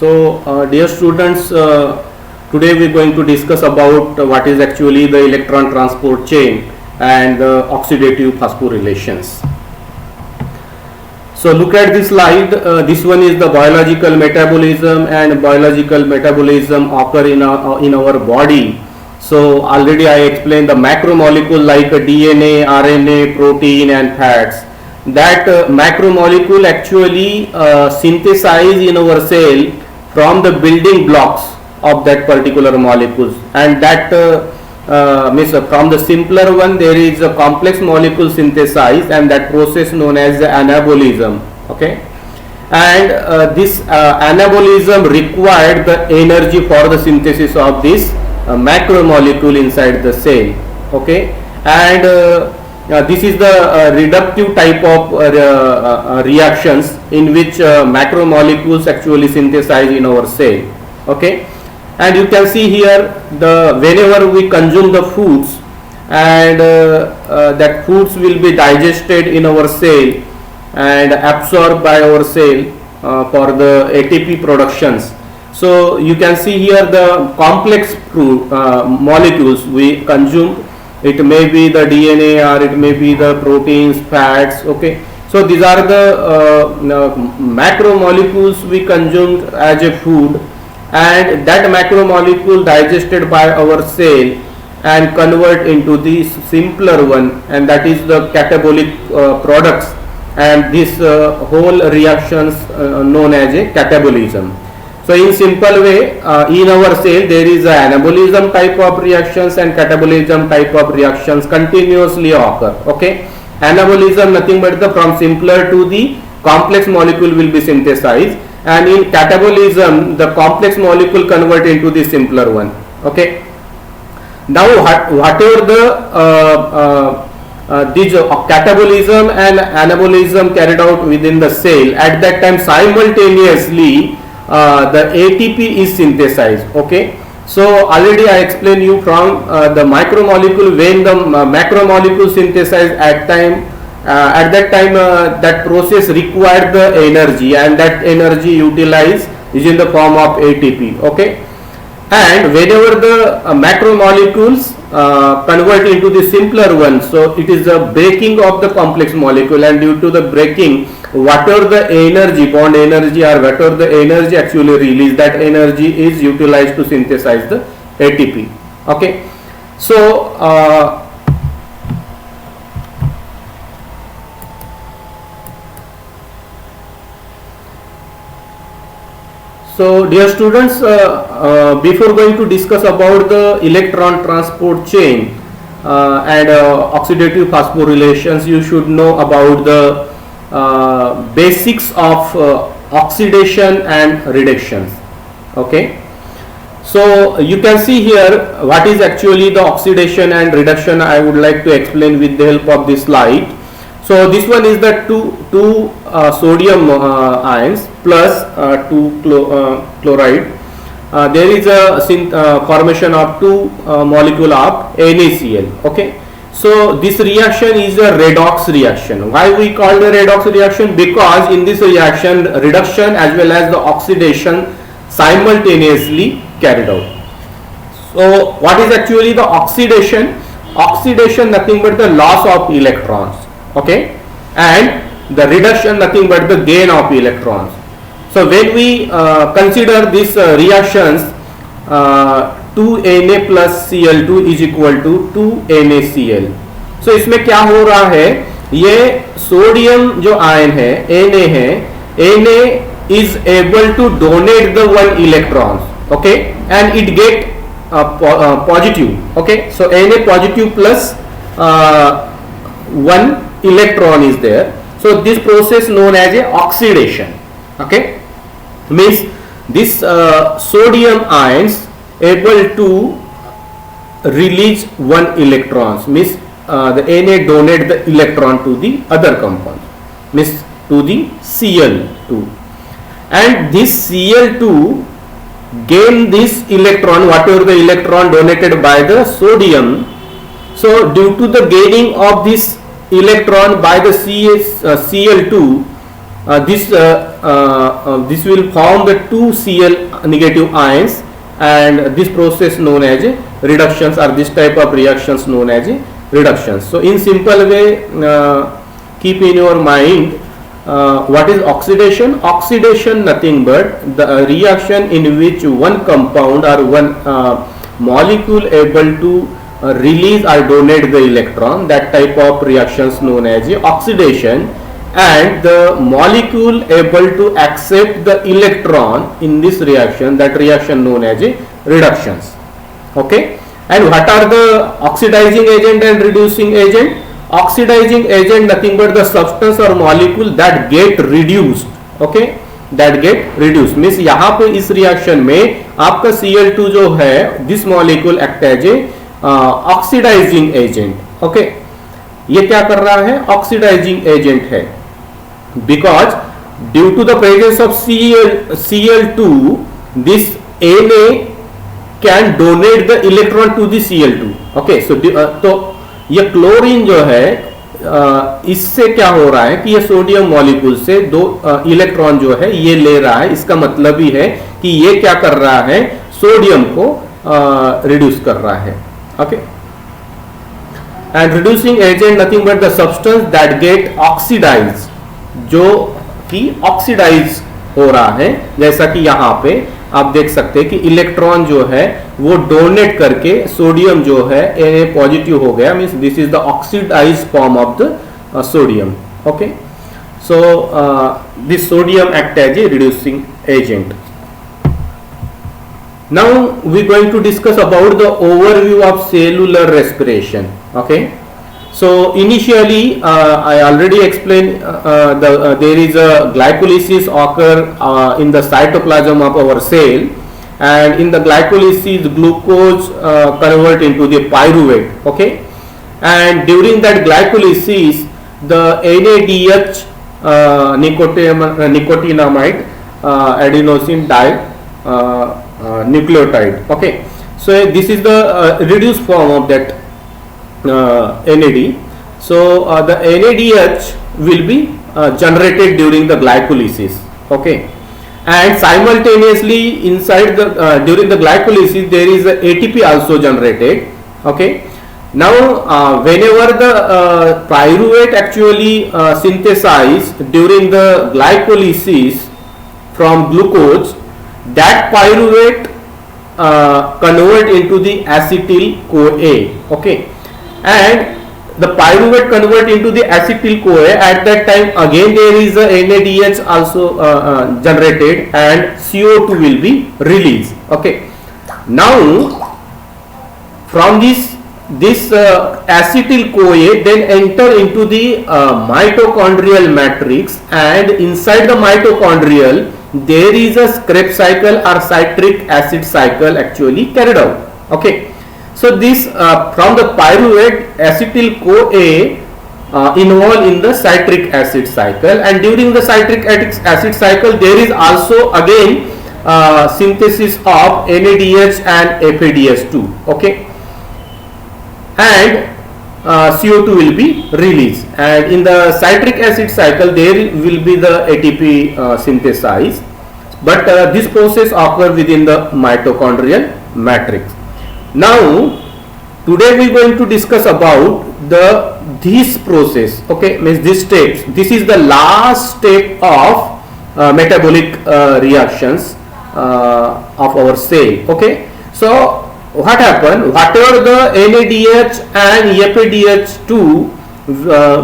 Dear students, today we are going to discuss about what is actually the electron transport chain and the oxidative phosphorylations. So look at this slide. This one is the biological metabolism, and biological metabolism occur in our body. So already I explained the macromolecule like DNA, RNA, protein and fats. That macromolecule actually synthesize in our cell from the building blocks of that particular molecules, and that means from the simpler one there is a complex molecule synthesized, and that process known as the anabolism. Okay, and this anabolism required the energy for the synthesis of this macromolecule inside the cell. Okay, and this is the reductive type of reactions in which macromolecules actually synthesize in our cell. Okay, and you can see here the whenever we consume the foods, and that foods will be digested in our cell and absorbed by our cell for the ATP productions. So you can see here the complex molecules we consume. It may be the DNA or it may be the proteins, fats. Okay, so these are the macromolecules we consumed as a food, and that macromolecule digested by our cell and convert into the simpler one, and that is the catabolic products, and this whole reactions known as a catabolism. So in simple way, in our cell there is a anabolism type of reactions and catabolism type of reactions continuously occur. Okay, anabolism nothing but the from simpler to the complex molecule will be synthesized, and in catabolism the complex molecule convert into the simpler one. Okay, now whatever the these catabolism and anabolism carried out within the cell, at that time simultaneously the ATP is synthesized. Okay, so already I explained you from the micromolecule when the macromolecule synthesized at that time that process required the energy, and that energy utilized is in the form of ATP. Okay, and whenever the macromolecules convert into the simpler one, so it is the breaking of the complex molecule, and due to the breaking, whatever the energy, bond energy or whatever the energy actually released, that energy is utilized to synthesize the ATP. Okay, so dear students, before going to discuss about the electron transport chain and oxidative phosphorylations, you should know about the basics of oxidation and reductions. Okay, so you can see here what is actually the oxidation and reduction. I would like to explain with the help of this slide. So this one is the two sodium ions plus 2 chloride. There is a formation of two molecule of NaCl. Okay, so this reaction is a redox reaction. Why we call the redox reaction? Because in this reaction reduction as well as the oxidation simultaneously carried out. So what is actually the oxidation? Oxidation nothing but the loss of electrons. Okay, and the reduction nothing but the gain of electrons. So when we consider these reactions, 2Na plus Cl2 is equal to 2NaCl. So इसमें क्या हो रहा है, ये sodium जो ion है Na है, Na is able to donate the one electrons. Okay, and it get positive. Okay, so Na positive plus one electron is there. So this process known as a oxidation. Okay, means this sodium ions able to release one electrons, means the Na donate the electron to the other compound, means to the Cl2, and this Cl2 gain this electron, whatever the electron donated by the sodium. So due to the gaining of this electron by the Cl2, this will form the two Cl negative ions, and this process known as reductions, or this type of reactions known as reductions. So in simple way, keep in your mind what is oxidation. Oxidation nothing but the reaction in which one compound or one molecule able to release or donate the electron, that type of reactions known as oxidation, and the molecule able to accept the electron in this reaction, that reaction known as reductions. Okay, and what are the oxidizing agent and reducing agent? Oxidizing agent nothing but the substance or molecule that get reduced. Okay, that get reduced means यहाँ पे इस reaction में आपका Cl2 जो है, this molecule act as a oxidising agent. Okay, ये क्या कर रहा है? ऑक्सीडाइजिंग एजेंट है. Because due to the presence of Cl2, this Na can donate the electron to the Cl2. Okay, so तो ये क्लोरीन जो है, इससे क्या हो रहा है कि ये सोडियम मॉलिक्यूल से दो इलेक्ट्रॉन जो है ये ले रहा है. इसका मतलब ही है कि ये क्या कर रहा है? सोडियम को रिड्यूस कर रहा है. Okay, and reducing agent nothing but the substance that get oxidise, जो कि ऑक्सीडाइज हो रहा है. जैसा कि यहाँ पे आप देख सकते हैं कि इलेक्ट्रॉन जो है वो डोनेट करके सोडियम जो है Na पॉजिटिव हो गया, means this is the oxidised form of the sodium. Okay, so this sodium act as a reducing agent. Now we are going to discuss about the overview of cellular respiration. Okay, so initially I already explained there is a glycolysis occur in the cytoplasm of our cell, and in the glycolysis glucose convert into the pyruvate. Okay, and during that glycolysis the NADH nicotinamide adenosine nucleotide. Okay, so this is the reduced form of that NAD. So the NADH will be generated during the glycolysis. Okay, and simultaneously inside the during the glycolysis there is a ATP also generated. Okay, now whenever the pyruvate actually synthesized during the glycolysis from glucose, that pyruvate convert into the acetyl CoA. Okay, and the pyruvate convert into the acetyl CoA. At that time again there is a NADH also generated, and CO2 will be released. Okay, now from this acetyl CoA then enter into the mitochondrial matrix, and inside the mitochondrial there is a Krebs cycle or citric acid cycle actually carried out. Okay, so this from the pyruvate acetyl CoA involved in the citric acid cycle, and during the citric acid cycle there is also again synthesis of NADH and FADH2. Okay, and CO2 will be released, and in the citric acid cycle there will be the ATP synthesized, but this process occurs within the mitochondrial matrix. Now today we are going to discuss about this process. Okay, means this steps. This is the last step of metabolic reactions of our cell. Okay, so what happened? Whatever the NADH and FADH2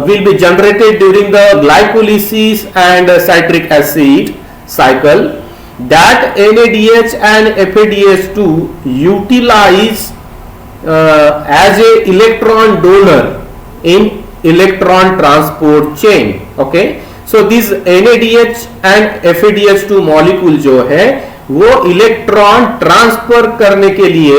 will be generated during the glycolysis and citric acid cycle, that NADH and FADH2 utilize as a electron donor in electron transport chain. Okay, so this NADH and FADH2 molecule जो है वो electron transfer करने के लिए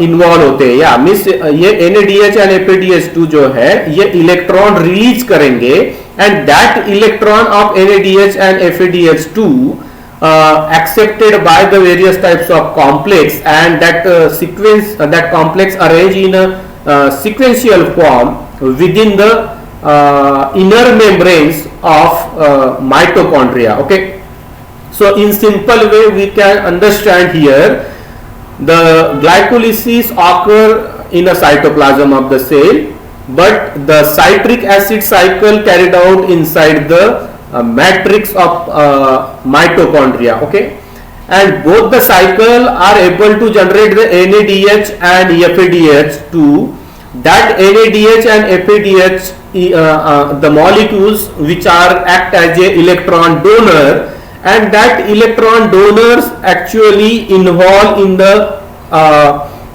involve होते हैं, या means ये NADH एंड FADH2 जो है ये इलेक्ट्रॉन रिलीज करेंगे, and that electron of NADH and FADH2 accepted by the various types of complex, and that complex arranged in a sequential form within the inner membranes of mitochondria. Okay, so in simple way we can understand here the glycolysis occur in a cytoplasm of the cell, but the citric acid cycle carried out inside the matrix of mitochondria. Okay, and both the cycle are able to generate the NADH and FADH too. That NADH and FADH, the molecules which are act as a electron donor, and that electron donors actually involved in the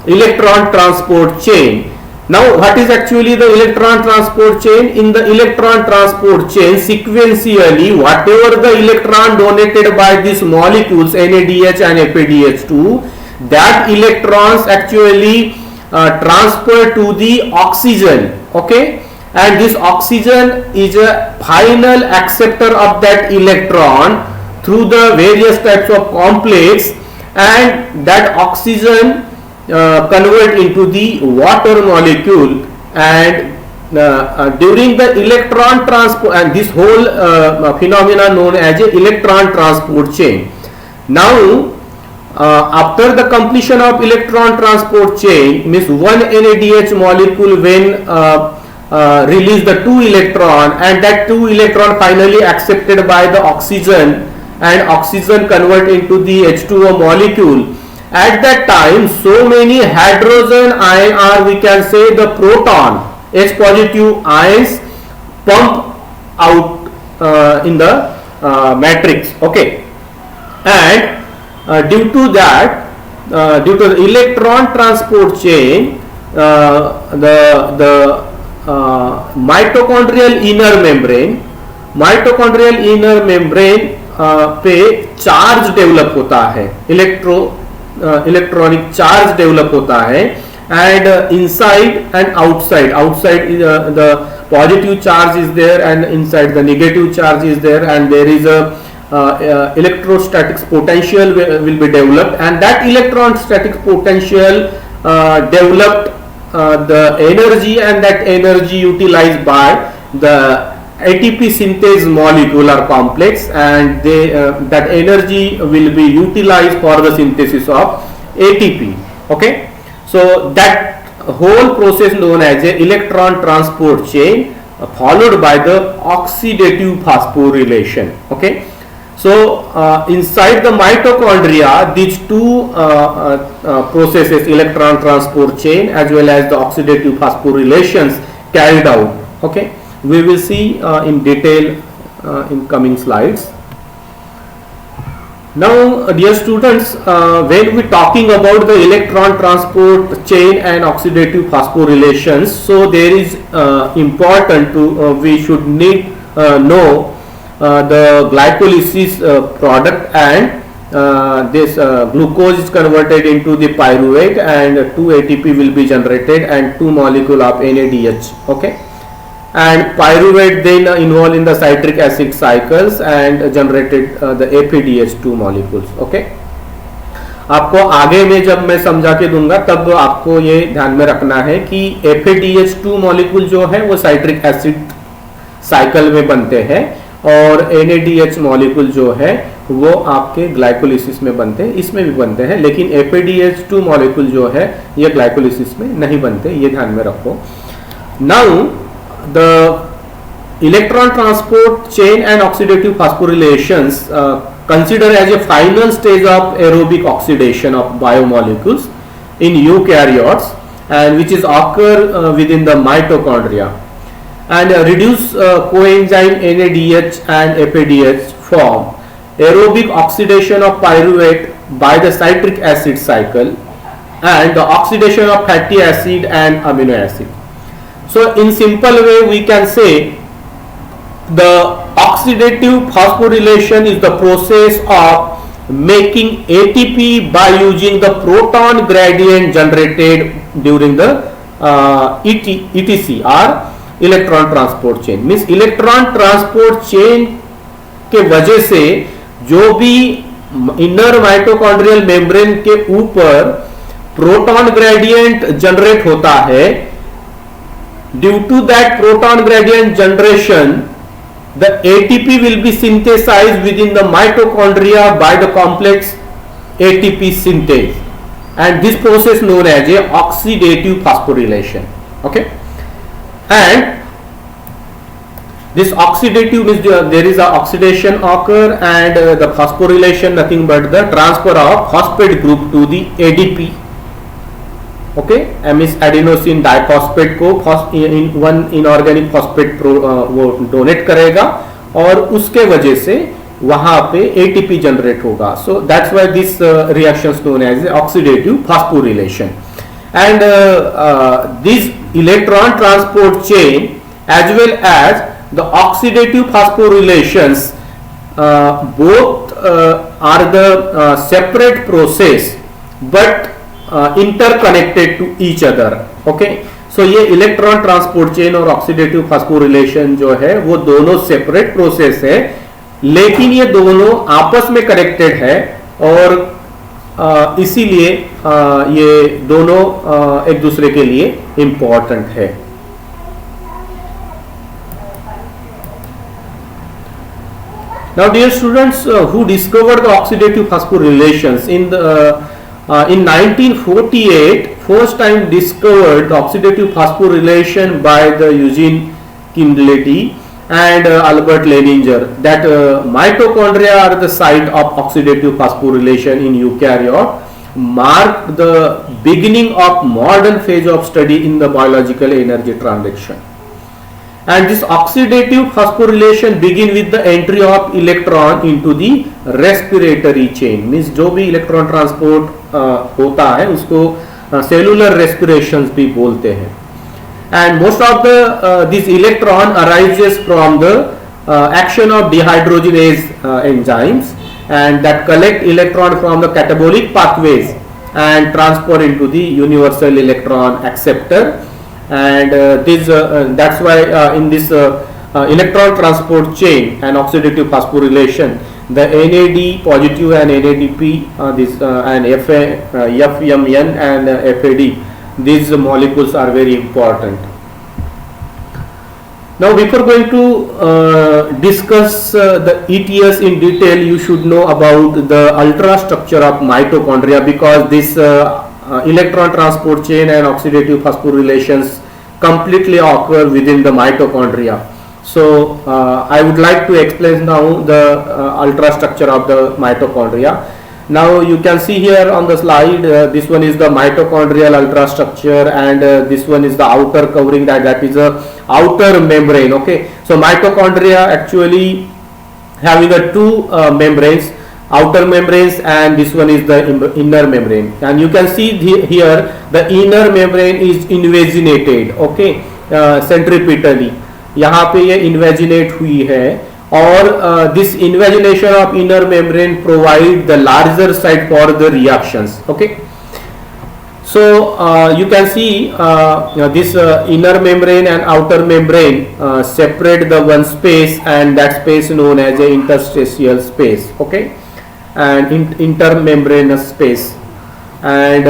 electron transport chain. Now what is actually the electron transport chain? In the electron transport chain, sequentially whatever the electron donated by these molecules NADH and FADH2, that electrons actually transfer to the oxygen. Okay, and this oxygen is a final acceptor of that electron through the various types of complex, and that oxygen convert into the water molecule, and during the electron transport, and this whole phenomena known as a electron transport chain. Now after the completion of electron transport chain, means one NADH molecule when release the 2 electron, and that 2 electron finally accepted by the oxygen, and oxygen convert into the H2O molecule. At that time, so many hydrogen ion, or we can say the proton, H positive ions pump out in the matrix. Okay, and due to that, due to the electron transport chain, the mitochondrial inner membrane पे charge develop होता है, electronic charge develop होता है, and inside and outside the positive charge is there, and inside the negative charge is there, and there is a electrostatic potential will be developed, and that electrostatic potential developed the energy, and that energy utilized by the ATP synthase molecular complex, and that energy will be utilized for the synthesis of ATP. Okay, so that whole process known as a electron transport chain, followed by the oxidative phosphorylation. Okay, so inside the mitochondria, these two processes, electron transport chain as well as the oxidative phosphorylations, carried out. Okay, we will see in detail in coming slides. Now dear students, when we talking about the electron transport chain and oxidative phosphorylations, so there is important to we should need know the glycolysis product, and this glucose is converted into the pyruvate, and 2 ATP will be generated and 2 molecule of NADH. Okay, and pyruvate then involved in the citric acid cycles and generated the FADH2 molecules. Okay, आपको आगे में जब मैं समझा के दूंगा तब आपको ये ध्यान में रखना है कि FADH2 मॉलिक्यूल जो है वो साइट्रिक एसिड साइकिल में बनते हैं, और NADH मॉलिक्यूल जो है वो आपके ग्लाइकोलिसिस में बनते हैं, इसमें भी बनते हैं, लेकिन FADH2 मॉलिक्यूल जो है ये ग्लाइकोलिसिस में नहीं बनते, ये ध्यान में रखो. Now the electron transport chain and oxidative phosphorylations consider as a final stage of aerobic oxidation of biomolecules in eukaryotes, and which is occur within the mitochondria, and reduce coenzyme NADH and FADH form aerobic oxidation of pyruvate by the citric acid cycle, and the oxidation of fatty acid and amino acid. So in simple way we can say the oxidative phosphorylation is the process of making ATP by using the proton gradient generated during the ETC or electron transport chain. Means electron transport chain के वजह से जो भी inner mitochondrial membrane के ऊपर proton gradient generate होता है, due to that proton gradient generation, the ATP will be synthesized within the mitochondria by the complex ATP synthase, and this process known as a oxidative phosphorylation. Okay, and this oxidative means there is a oxidation occur, and the phosphorylation nothing but the transfer of phosphate group to the ADP. Okay, amiss adenosine diphosphate को one inorganic phosphate वो donate करेगा और उसके वजह से वहां पे ATP generate होगा. So that's why this reactions known as oxidative phosphorylation. And this electron transport chain as well as the oxidative phosphorylations both are the separate process but interconnected to each other. Okay, so ये electron transport chain और oxidative phosphorylation जो है वो दोनों separate process है, लेकिन ये दोनों आपस में कनेक्टेड है और इसीलिए ये दोनों एक दूसरे के लिए इंपॉर्टेंट है. Now dear students, who discovered the oxidative phosphorylations in 1948, first time discovered the oxidative phosphorylation by the Eugene Kindledy and Albert Leininger, that mitochondria are the site of oxidative phosphorylation in eukaryote, marked the beginning of modern phase of study in the biological energy transition. And this oxidative phosphorylation begin with the entry of electron into the respiratory chain. Means जो भी electron transport होता है उसको cellular रेस्पिरेशंस भी बोलते हैं. And most of the this electron arises from the action of dehydrogenase enzymes, and that collect electron from the catabolic pathways and transfer into the universal electron acceptor. And that's why in this electron transport chain and oxidative phosphorylation, the NAD positive and NADP and FMN and FAD, these molecules are very important. Now before going to discuss the ETS in detail, you should know about the ultrastructure of mitochondria, because this electron transport chain and oxidative phosphorylations completely occur within the mitochondria. So I would like to explain now the ultrastructure of the mitochondria. Now you can see here on the slide, this one is the mitochondrial ultrastructure, and this one is the outer covering, that is a outer membrane. Okay, so mitochondria actually having a two membranes, outer membranes, and this one is the inner membrane. And you can see here the inner membrane is invaginated. Okay, centripetally यहाँ पे ये invaginate हुई है, और this invagination of inner membrane provide the larger site for the reactions. Okay, so you can see this inner membrane and outer membrane separate the one space, and that space known as a interstitial space. Okay, and intermembranous space. And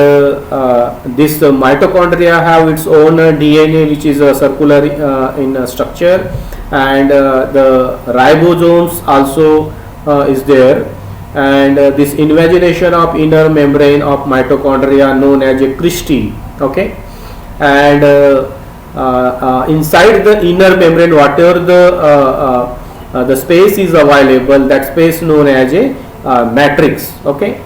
this mitochondria have its own DNA, which is circular in structure, and the ribosomes also is there, and this invagination of inner membrane of mitochondria known as a cristae. Okay, and inside the inner membrane, whatever the space is available, that space known as a matrix. Okay,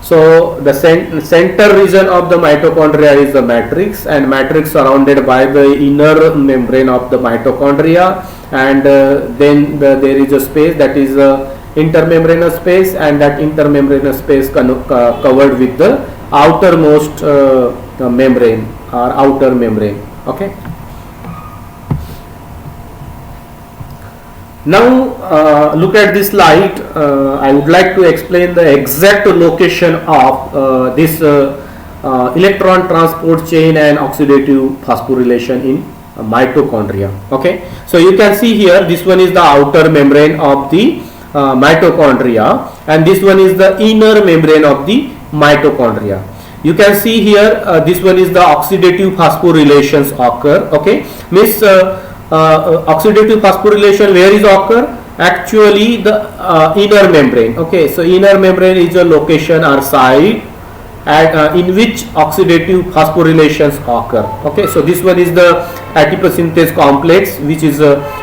so the center region of the mitochondria is the matrix, and matrix surrounded by the inner membrane of the mitochondria, and then there is a space that is intermembranous space, and that intermembranous space covered with the outermost membrane or outer membrane. Okay, now look at this slide. I would like to explain the exact location of this electron transport chain and oxidative phosphorylation in mitochondria. Okay, so you can see here, this one is the outer membrane of the mitochondria, and this one is the inner membrane of the mitochondria. you can see here this one is the oxidative phosphorylations occur. Okay, means oxidative phosphorylation where is occur? Actually the inner membrane. Okay, so inner membrane is a location or site at, in which oxidative phosphorylations occur. Okay, so this one is the adipose synthase complex which is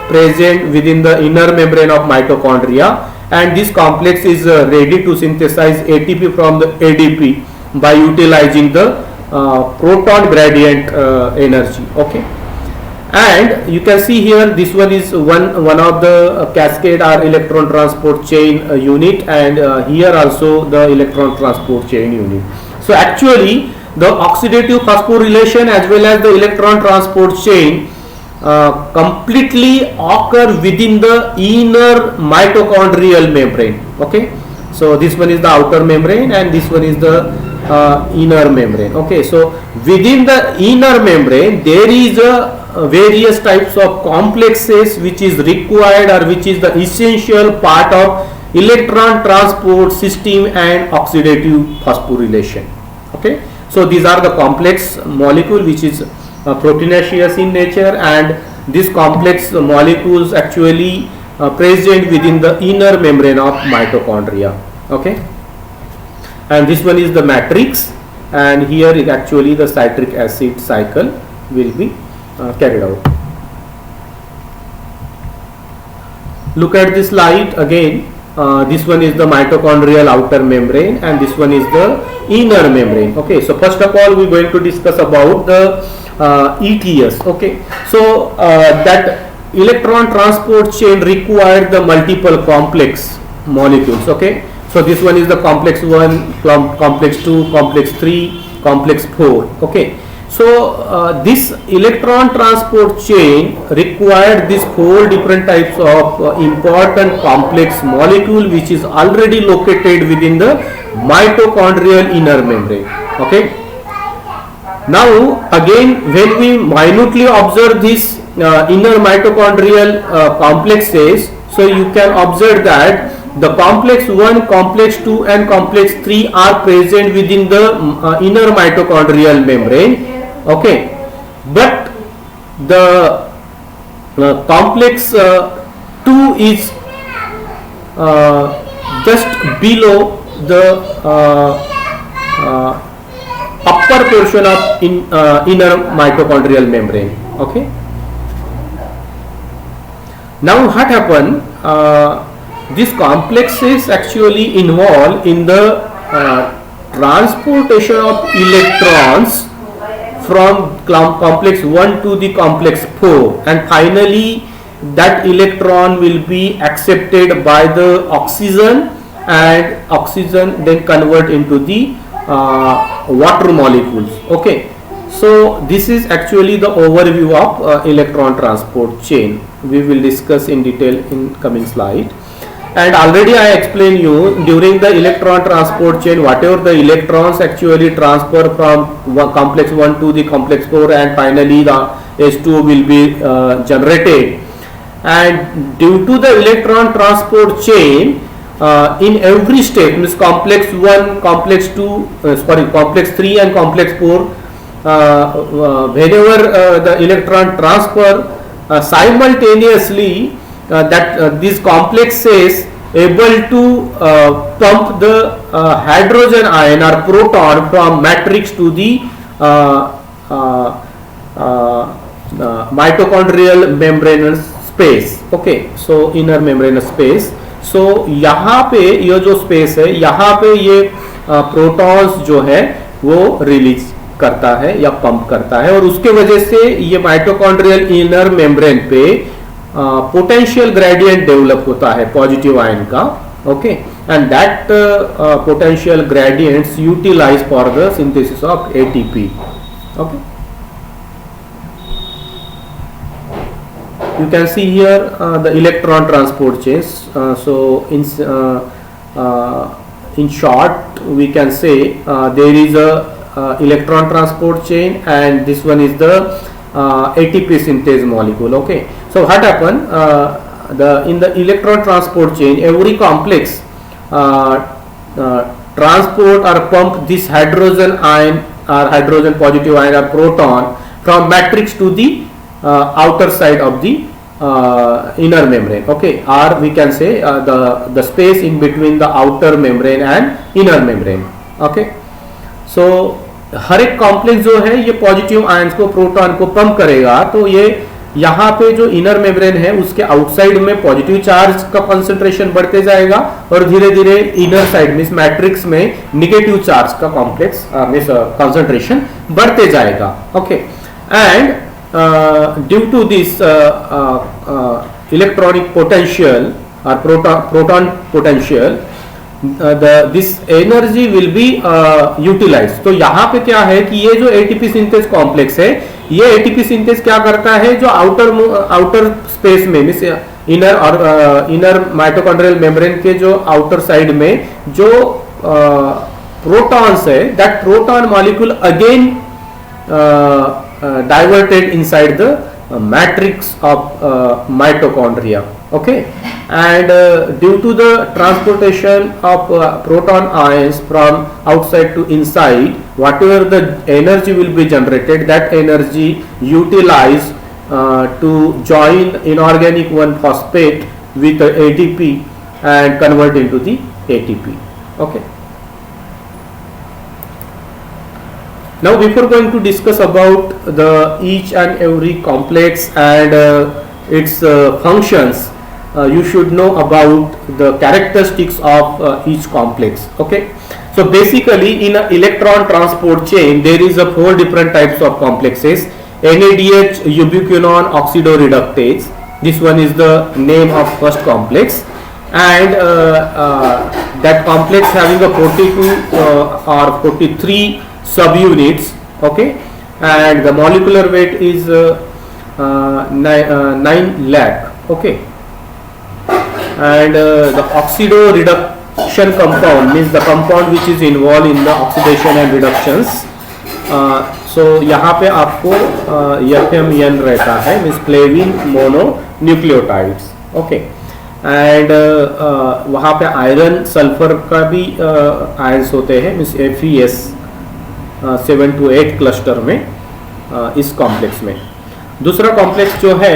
present within the inner membrane of mitochondria, and this complex is ready to synthesize ATP from the ADP by utilizing the proton gradient energy. Okay, and you can see here this one is one of the cascade or electron transport chain unit, and here also the electron transport chain unit. So actually the oxidative phosphorylation as well as the electron transport chain completely occur within the inner mitochondrial membrane. Okay, so this one is the outer membrane and this one is the inner membrane. Okay, so within the inner membrane there is a various types of complexes which is required or which is the essential part of electron transport system and oxidative phosphorylation. Okay, so these are the complex molecule which is proteinaceous in nature, and these complex molecules actually present within the inner membrane of mitochondria. Okay, and this one is the matrix, and here is actually the citric acid cycle will be carried out. Look at this slide again. This one is the mitochondrial outer membrane and this one is the inner membrane. Okay, so first of all we are going to discuss about the ETS. Okay, so that electron transport chain required the multiple complex molecules. Okay, so this one is the complex 1, complex 2, complex 3, complex 4. Okay, so this electron transport chain required these 4 different types of important complex molecule which is already located within the mitochondrial inner membrane. Okay, now again when we minutely observe this inner mitochondrial complexes, so you can observe that the complex 1, complex 2 and complex 3 are present within the inner mitochondrial membrane. Okay, but the complex 2 is just below the upper portion of inner mitochondrial membrane. Okay, now what happened? These complexes actually involved in the transportation of electrons from complex 1 to the complex 4, and finally that electron will be accepted by the oxygen, and oxygen then convert into the water molecules. Okay, so this is actually the overview of electron transport chain. We will discuss in detail in coming slide. And already I explained you during the electron transport chain whatever the electrons actually transfer from complex 1 to the complex 4, and finally the H2 will be generated. And due to the electron transport chain in every step, means complex 1, complex 2, complex 3 and complex 4, whenever the electron transfer simultaneously these complexes able to pump the hydrogen ion or proton from matrix to the mitochondrial membranous space. Okay, so inner membranous space. So यहाँ पे ये जो space है यहाँ पे ये protons जो है वो रिलीज करता है या पंप करता है, और उसके वजह से ये माइटोकॉन्ड्रियल इनर मेम्ब्रेन पे पोटेंशियल ग्रेडियंट डेवलप होता है पॉजिटिव आयन का. Okay, and that potential gradients utilise for the synthesis of ATP. Okay, you can see here the electron transport chains. So in short we can say there is a electron transport chain, and this one is the ATP synthase molecule. Okay, so what happened in the electron transport chain, every complex transport or pump this hydrogen ion or hydrogen positive ion or proton from matrix to the outer side of the inner membrane, okay, or we can say the space in between the outer membrane and inner membrane, okay. So हर एक complex जो है ये positive ions को, proton को pump करेगा, तो ये यहाँ पे जो इनर मेम्ब्रेन है उसके आउटसाइड में पॉजिटिव चार्ज का कंसंट्रेशन बढ़ते जाएगा और धीरे धीरे इनर साइड में मैट्रिक्स में निगेटिव चार्ज का कॉम्प्लेक्स कंसंट्रेशन बढ़ते जाएगा, okay. And due to this electronic potential और proton potential this energy will be utilize. तो यहाँ पे क्या है कि ये जो एटीपी सिंथेस कॉम्प्लेक्स है, ये एटीपी सिंथेस क्या करता है, जो आउटर स्पेस में मींस इनर और इनर माइटोकॉन्ड्रियल मेम्ब्रेन के जो आउटर साइड में जो प्रोटॉन्स है, that proton molecule again diverted inside the matrix of mitochondria, okay. And due to the transportation of proton ions from outside to inside, whatever the energy will be generated, that energy utilized to join inorganic 1-phosphate with the ATP and convert into the ATP, okay. Now before going to discuss about the each and every complex and its functions, you should know about the characteristics of each complex, okay. So basically in an electron transport chain there is a 4 different types of complexes. NADH ubiquinone oxidoreductase, this one is the name of first complex, and that complex having a 42 or 43 subunits, okay, and the molecular weight is 9 lakh, okay. And the oxidoreduction compound means the compound which is involved in the oxidation and reductions. So यहाँ पे आपको FMN रहता है, means flavin mononucleotides, okay. And वहाँ पे iron sulphur का भी ions होते हैं, मीन्स FeS 7 to 8 क्लस्टर में इस कॉम्प्लेक्स में. दूसरा कॉम्प्लेक्स जो है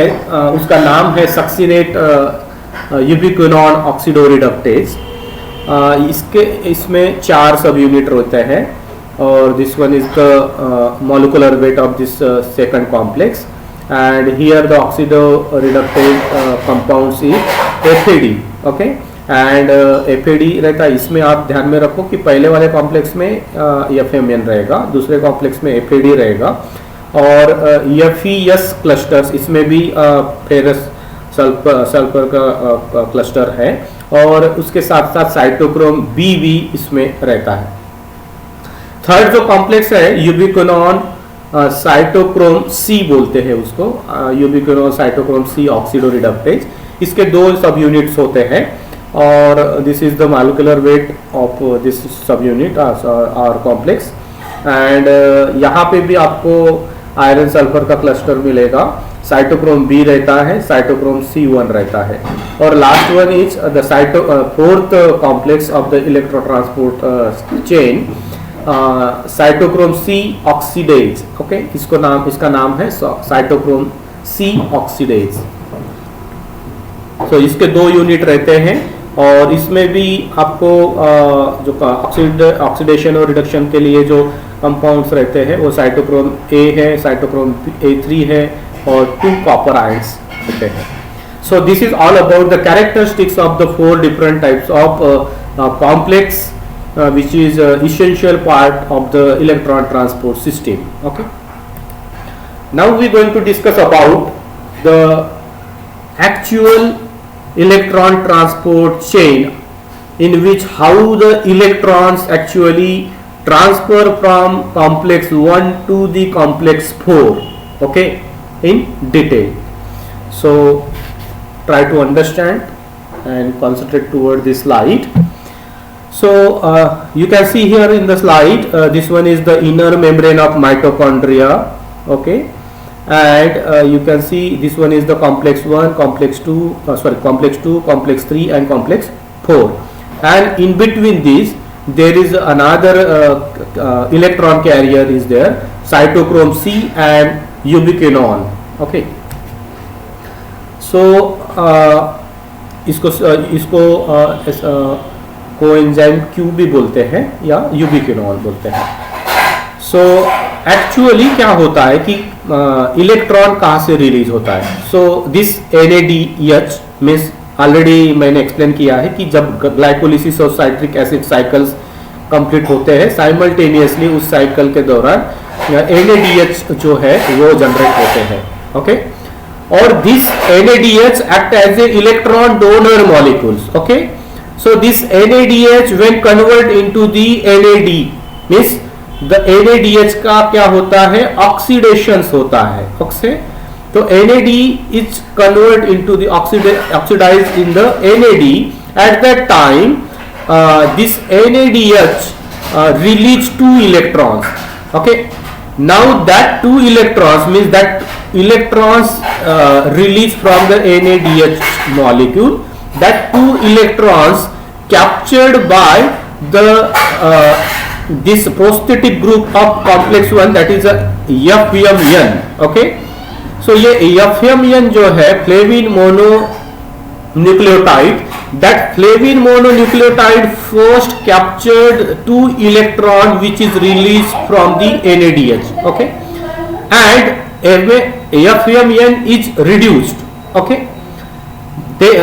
उसका नाम है सक्सिनेट यूबिक्विनोन ऑक्सीडोरिडक्टेज. इसमें 4 सब यूनिट होते हैं और this one is the molecular weight of this second complex, and here the oxidoreductase compounds is FAD, okay. And FAD रहता है, इसमें आप ध्यान में रखो कि पहले वाले कॉम्प्लेक्स में FMN रहेगा, दूसरे कॉम्प्लेक्स में FAD रहेगा, और FeS क्लस्टर्स इसमें भी फेरस सल्फर का क्लस्टर है, और उसके साथ साथ साइटोक्रोम B भी इसमें रहता है. थर्ड जो कॉम्प्लेक्स है यूबिक्विनोन साइटोक्रोम C बोलते हैं उसको, यूबिक्विनोन साइटोक्रोम C ऑक्सीडोरिडक्टेज. इसके 2 सब यूनिट्स होते हैं और this is the molecular weight of this sub unit और कॉम्प्लेक्स. एंड यहाँ पे भी आपको आयरन सल्फर का क्लस्टर मिलेगा, साइटोक्रोम B रहता है, साइटोक्रोम C1 रहता है, और last one is the fourth complex of the electron transport chain, cytochrome C oxidase, okay. इसका नाम है साइटोक्रोम C ऑक्सीडेज. तो इसके 2 यूनिट रहते हैं और इसमें भी आपको जो ऑक्सीडेशन और रिडक्शन के लिए जो कंपाउंड्स रहते हैं वो साइटोक्रोम A है, साइटोक्रोम A3 है और 2 कॉपर आयंस होते हैं. So this is all about the characteristics of the 4 different types of complex which is essential part of the electron transport system, okay. Now we are going to discuss about the actual electron transport chain, in which how the electrons actually transfer from complex 1 to the complex 4, okay, in detail. So try to understand and concentrate toward this slide. So you can see here in the slide, this one is the inner membrane of mitochondria, okay, and you can see this one is the complex 1, complex 2, complex 2, complex 3 and complex 4, and in between these there is another electron carrier is there, cytochrome C and ubiquinone. Okay, so इसको coenzyme Q भी बोलते हैं या यूबिक्विनोन बोलते हैं. So actually क्या होता है कि इलेक्ट्रॉन कहाँ से रिलीज होता है. So this NADH means already मैंने एक्सप्लेन किया है कि जब ग्लाइकोलिसिस और साइट्रिक एसिड साइकिल्स कंप्लीट होते हैं साइमल्टेनियसली, उस साइकिल के दौरान NADH जो है वो जनरेट होते हैं. ओके, और this NADH act as a electron donor molecules. Okay, so this NADH when convert into the NAD means the NADH का क्या होता है, ऑक्सीडेशंस होता है. ओके, तो NAD is convert into the oxidized in the NAD. At that time this NADH release 2 electrons. Okay, now that 2 electrons means that electrons released from the NADH molecule, that 2 electrons captured by the this prosthetic group of complex 1, that is a FMN. Okay, so ये FMN जो है flavin mononucleotide, that flavin mononucleotide first captured 2 electron which is released from the NADH. Okay, and FMN is reduced, okay,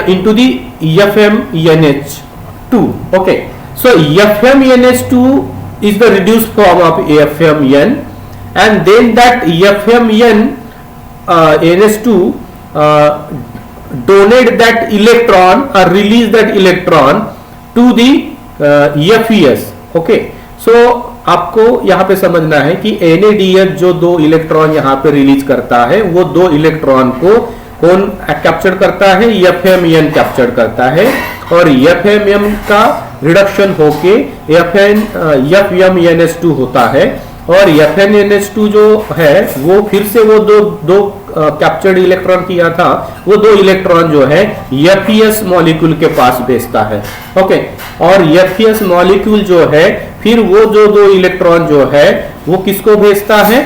into the FMNH2. Okay, so FMNH2 is the reduced form of FMN, and then that FMN NH2 donate that electron or release that electron to the FES. Okay, so आपको यहाँ पे समझना है कि NADH जो 2 electron यहाँ पे release करता है, वो 2 इलेक्ट्रॉन को कौन कैप्चर करता है, FMN कैप्चर करता है, और FMN का रिडक्शन होके FMNH2 होता है, और FMNH2 जो है वो फिर से वो दो कैप्चर्ड इलेक्ट्रॉन किया था, वो 2 इलेक्ट्रॉन जो है FES मॉलिक्यूल के पास भेजता है. ओके, और FES मॉलिक्यूल जो है फिर वो जो 2 इलेक्ट्रॉन जो है वो किसको भेजता है,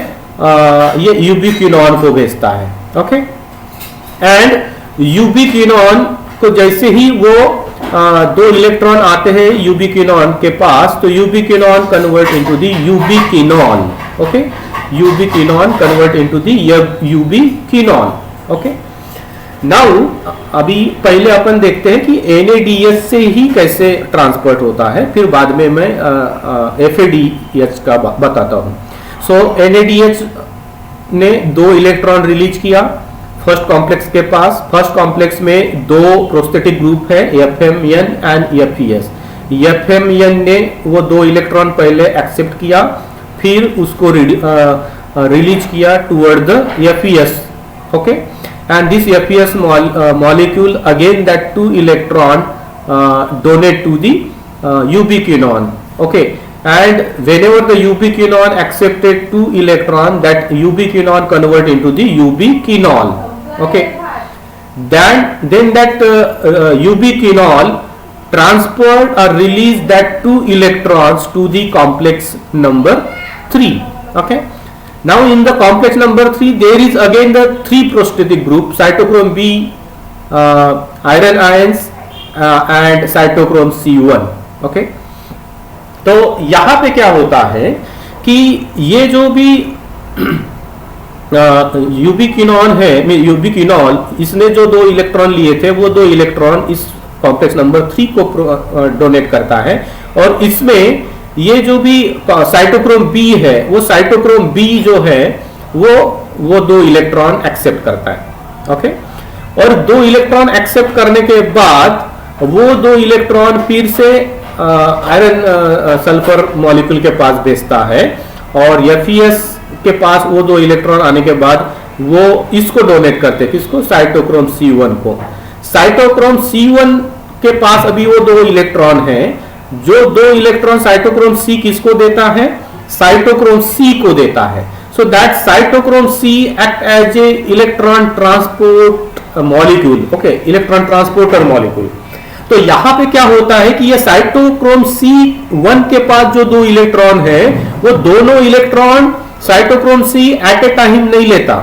ये यूबिक्विनोन को भेजता है. ओके, एंड यूबिक्विनोन को जैसे ही वो 2 इलेक्ट्रॉन आते हैं यूबिक्विनोन के पास, तो यूबिक्विनोन convert into the यूबिक्विनोन. Okay, यूबिक्विनोन convert into the यूबिक्विनोन. Okay, now अभी पहले अपन देखते हैं कि NADH से ही कैसे ट्रांसपोर्ट होता है, फिर बाद में मैं FADH का बताता हूं. सो NADH ने 2 इलेक्ट्रॉन रिलीज किया फर्स्ट कॉम्प्लेक्स के पास. फर्स्ट कॉम्प्लेक्स में 2 प्रोस्थेटिक ग्रुप है, FMN एंड FES. FMN ने वो 2 इलेक्ट्रॉन पहले एक्सेप्ट किया, फिर उसको रिलीज किया toward the FES. Okay, and this FES molecule again that 2 electron donate to the ubiquinone. Okay, and whenever the ubiquinone accepted 2 electron, that ubiquinone convert into the ubiquinol. Okay, then that ubiquinol transport or release that 2 electrons to the complex number 3. Okay, now in the complex number 3 there is again the 3 prosthetic group, cytochrome B, iron ions and cytochrome C1. Okay, तो यहाँ पे क्या होता है कि ये जो भी यूबिक्विनोन है, यूबिक्विनोल, इसने जो 2 इलेक्ट्रॉन लिए थे वो 2 इलेक्ट्रॉन इस कॉम्प्लेक्स नंबर 3 को डोनेट करता है, और इसमें ये जो भी साइटोक्रोम बी है, वो साइटोक्रोम बी जो है वो 2 इलेक्ट्रॉन एक्सेप्ट करता है. ओके, और 2 इलेक्ट्रॉन एक्सेप्ट करने के बाद वो 2 इलेक्ट्रॉन फिर से आयरन सल्फर मॉलिक्यूल के पास भेजता है, और FES के पास वो 2 इलेक्ट्रॉन आने के बाद वो इसको डोनेट करते हैं, किसको, साइटोक्रोम C1 को. साइटोक्रोम C1 के पास अभी वो 2 इलेक्ट्रॉन है, जो 2 इलेक्ट्रॉन साइटोक्रोम C किसको देता है, साइटोक्रोम C को देता है. So that cytochrome C act as a electron transport molecule. Okay, electron transporter molecule. तो यहां पे क्या होता है कि ये साइटोक्रोम C1 के पास जो दो इलेक्ट्रॉन है वो दोनों electron cytochrome C at a time नहीं लेता।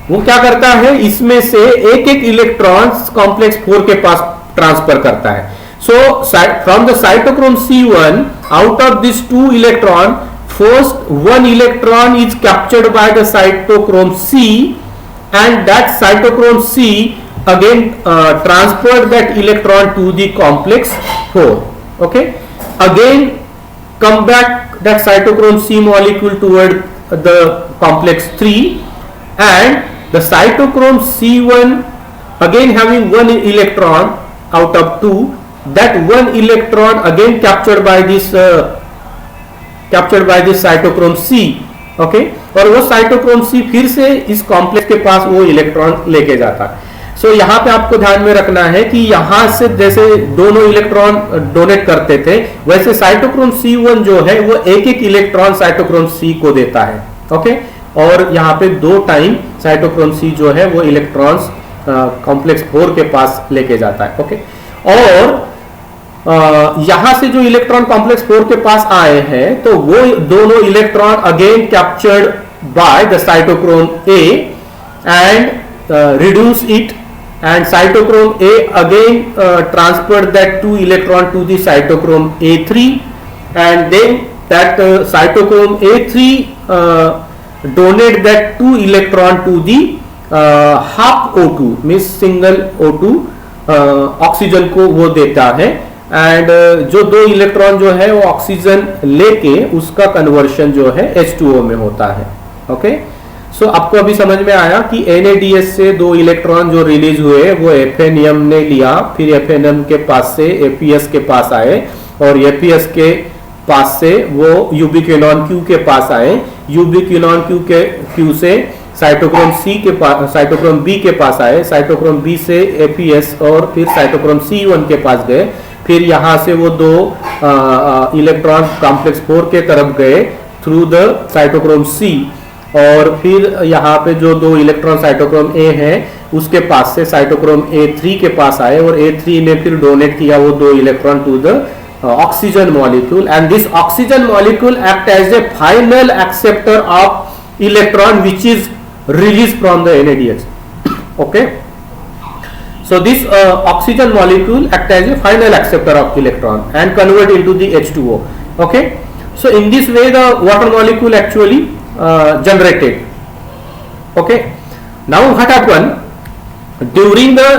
वो क्या करता है, इसमें से एक एक इलेक्ट्रॉन कॉम्प्लेक्स 4 के पास ट्रांसफर करता है। So from the cytochrome C1 out of this 2 electron first 1 electron is captured by the cytochrome C and that cytochrome C again transferred that electron to the complex 4. Okay, again come back that cytochrome C molecule toward the complex 3 and the cytochrome C1 again having 1 electron out of 2, that 1 electron again captured by this cytochrome C, okay, और वो cytochrome C फिर से इस complex के पास वो electron लेके जाता है। सो यहाँ पे आपको ध्यान में रखना है कि यहां से जैसे दोनों इलेक्ट्रॉन डोनेट करते थे, वैसे साइटोक्रोम C1 जो है वो एक एक इलेक्ट्रॉन साइटोक्रोम C को देता है, ओके, और यहाँ पे 2 टाइम साइटोक्रोम C जो है वो इलेक्ट्रॉन्स कॉम्प्लेक्स 4 के पास लेके जाता है, ओके। और यहां से जो इलेक्ट्रॉन कॉम्प्लेक्स 4 के पास आए हैं तो वो दोनों electron again captured by the cytochrome A and reduce it and cytochrome A again transferred that 2 electron to the cytochrome A3 and then that cytochrome A3 donate that 2 electron to the half O2 means single O2 oxygen को वो देता है and जो 2 electron जो है वो oxygen लेके उसका कन्वर्शन जो है H2O में होता है, ओके। सो आपको अभी समझ में आया कि NADH से 2 इलेक्ट्रॉन जो रिलीज हुए वो FNM ने लिया, फिर FNM के पास से APS के पास आए और APS के पास से वो यूबिक्विनोन Q के पास आए, यूबिक्विनोन Q से साइटोक्रोम C के पास, साइटोक्रोम B के पास आए, साइटोक्रोम B से APS और फिर साइटोक्रोम C1 के पास गए, फिर यहां से वो 2 इलेक्ट्रॉन कॉम्प्लेक्स 4 के तरफ गए थ्रू द साइटोक्रोम C और फिर यहाँ पे जो 2 इलेक्ट्रॉन साइटोक्रोम A है उसके पास से साइटोक्रोम A3 के पास आए और A3 ने फिर डोनेट किया वो 2 electron to the oxygen molecule and this oxygen molecule act as a final acceptor of electron which is released from the NADH, okay. So this oxygen molecule act as a final acceptor of electron and convert into the H2O, okay. So in this way the water molecule actually generated, okay. Now what happened during the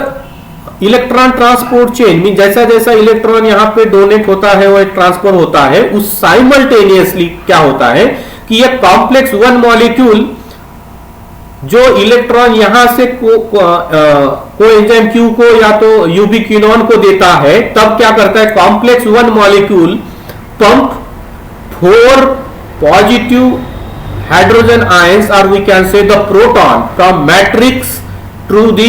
electron transport chain में, जैसा जैसा electron यहाँ पे donate होता है और transfer होता है, उस साइमल्टेनियसली क्या होता है कि ये कॉम्प्लेक्स 1 मॉलिक्यूल जो इलेक्ट्रॉन यहां से कोएंजाइम Q को या तो यूबिक्विनोन को देता है, तब क्या करता है complex 1 molecule pump 4 positive hydrogen ions और we can say the proton from matrix through the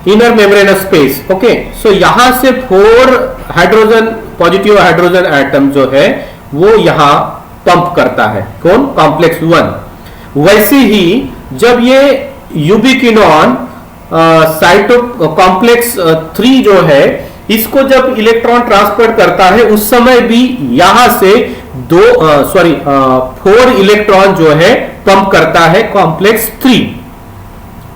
inner membranous space, okay. So यहां से 4 हाइड्रोजन पॉजिटिव हाइड्रोजन एटम जो है वो यहां पंप करता है, कौन, कॉम्प्लेक्स 1। वैसे ही जब ये यूबिक्विनोन साइटो कॉम्प्लेक्स 3 जो है इसको जब इलेक्ट्रॉन ट्रांसफर करता है उस समय भी यहां से 4 इलेक्ट्रॉन जो है पंप करता है कॉम्प्लेक्स 3,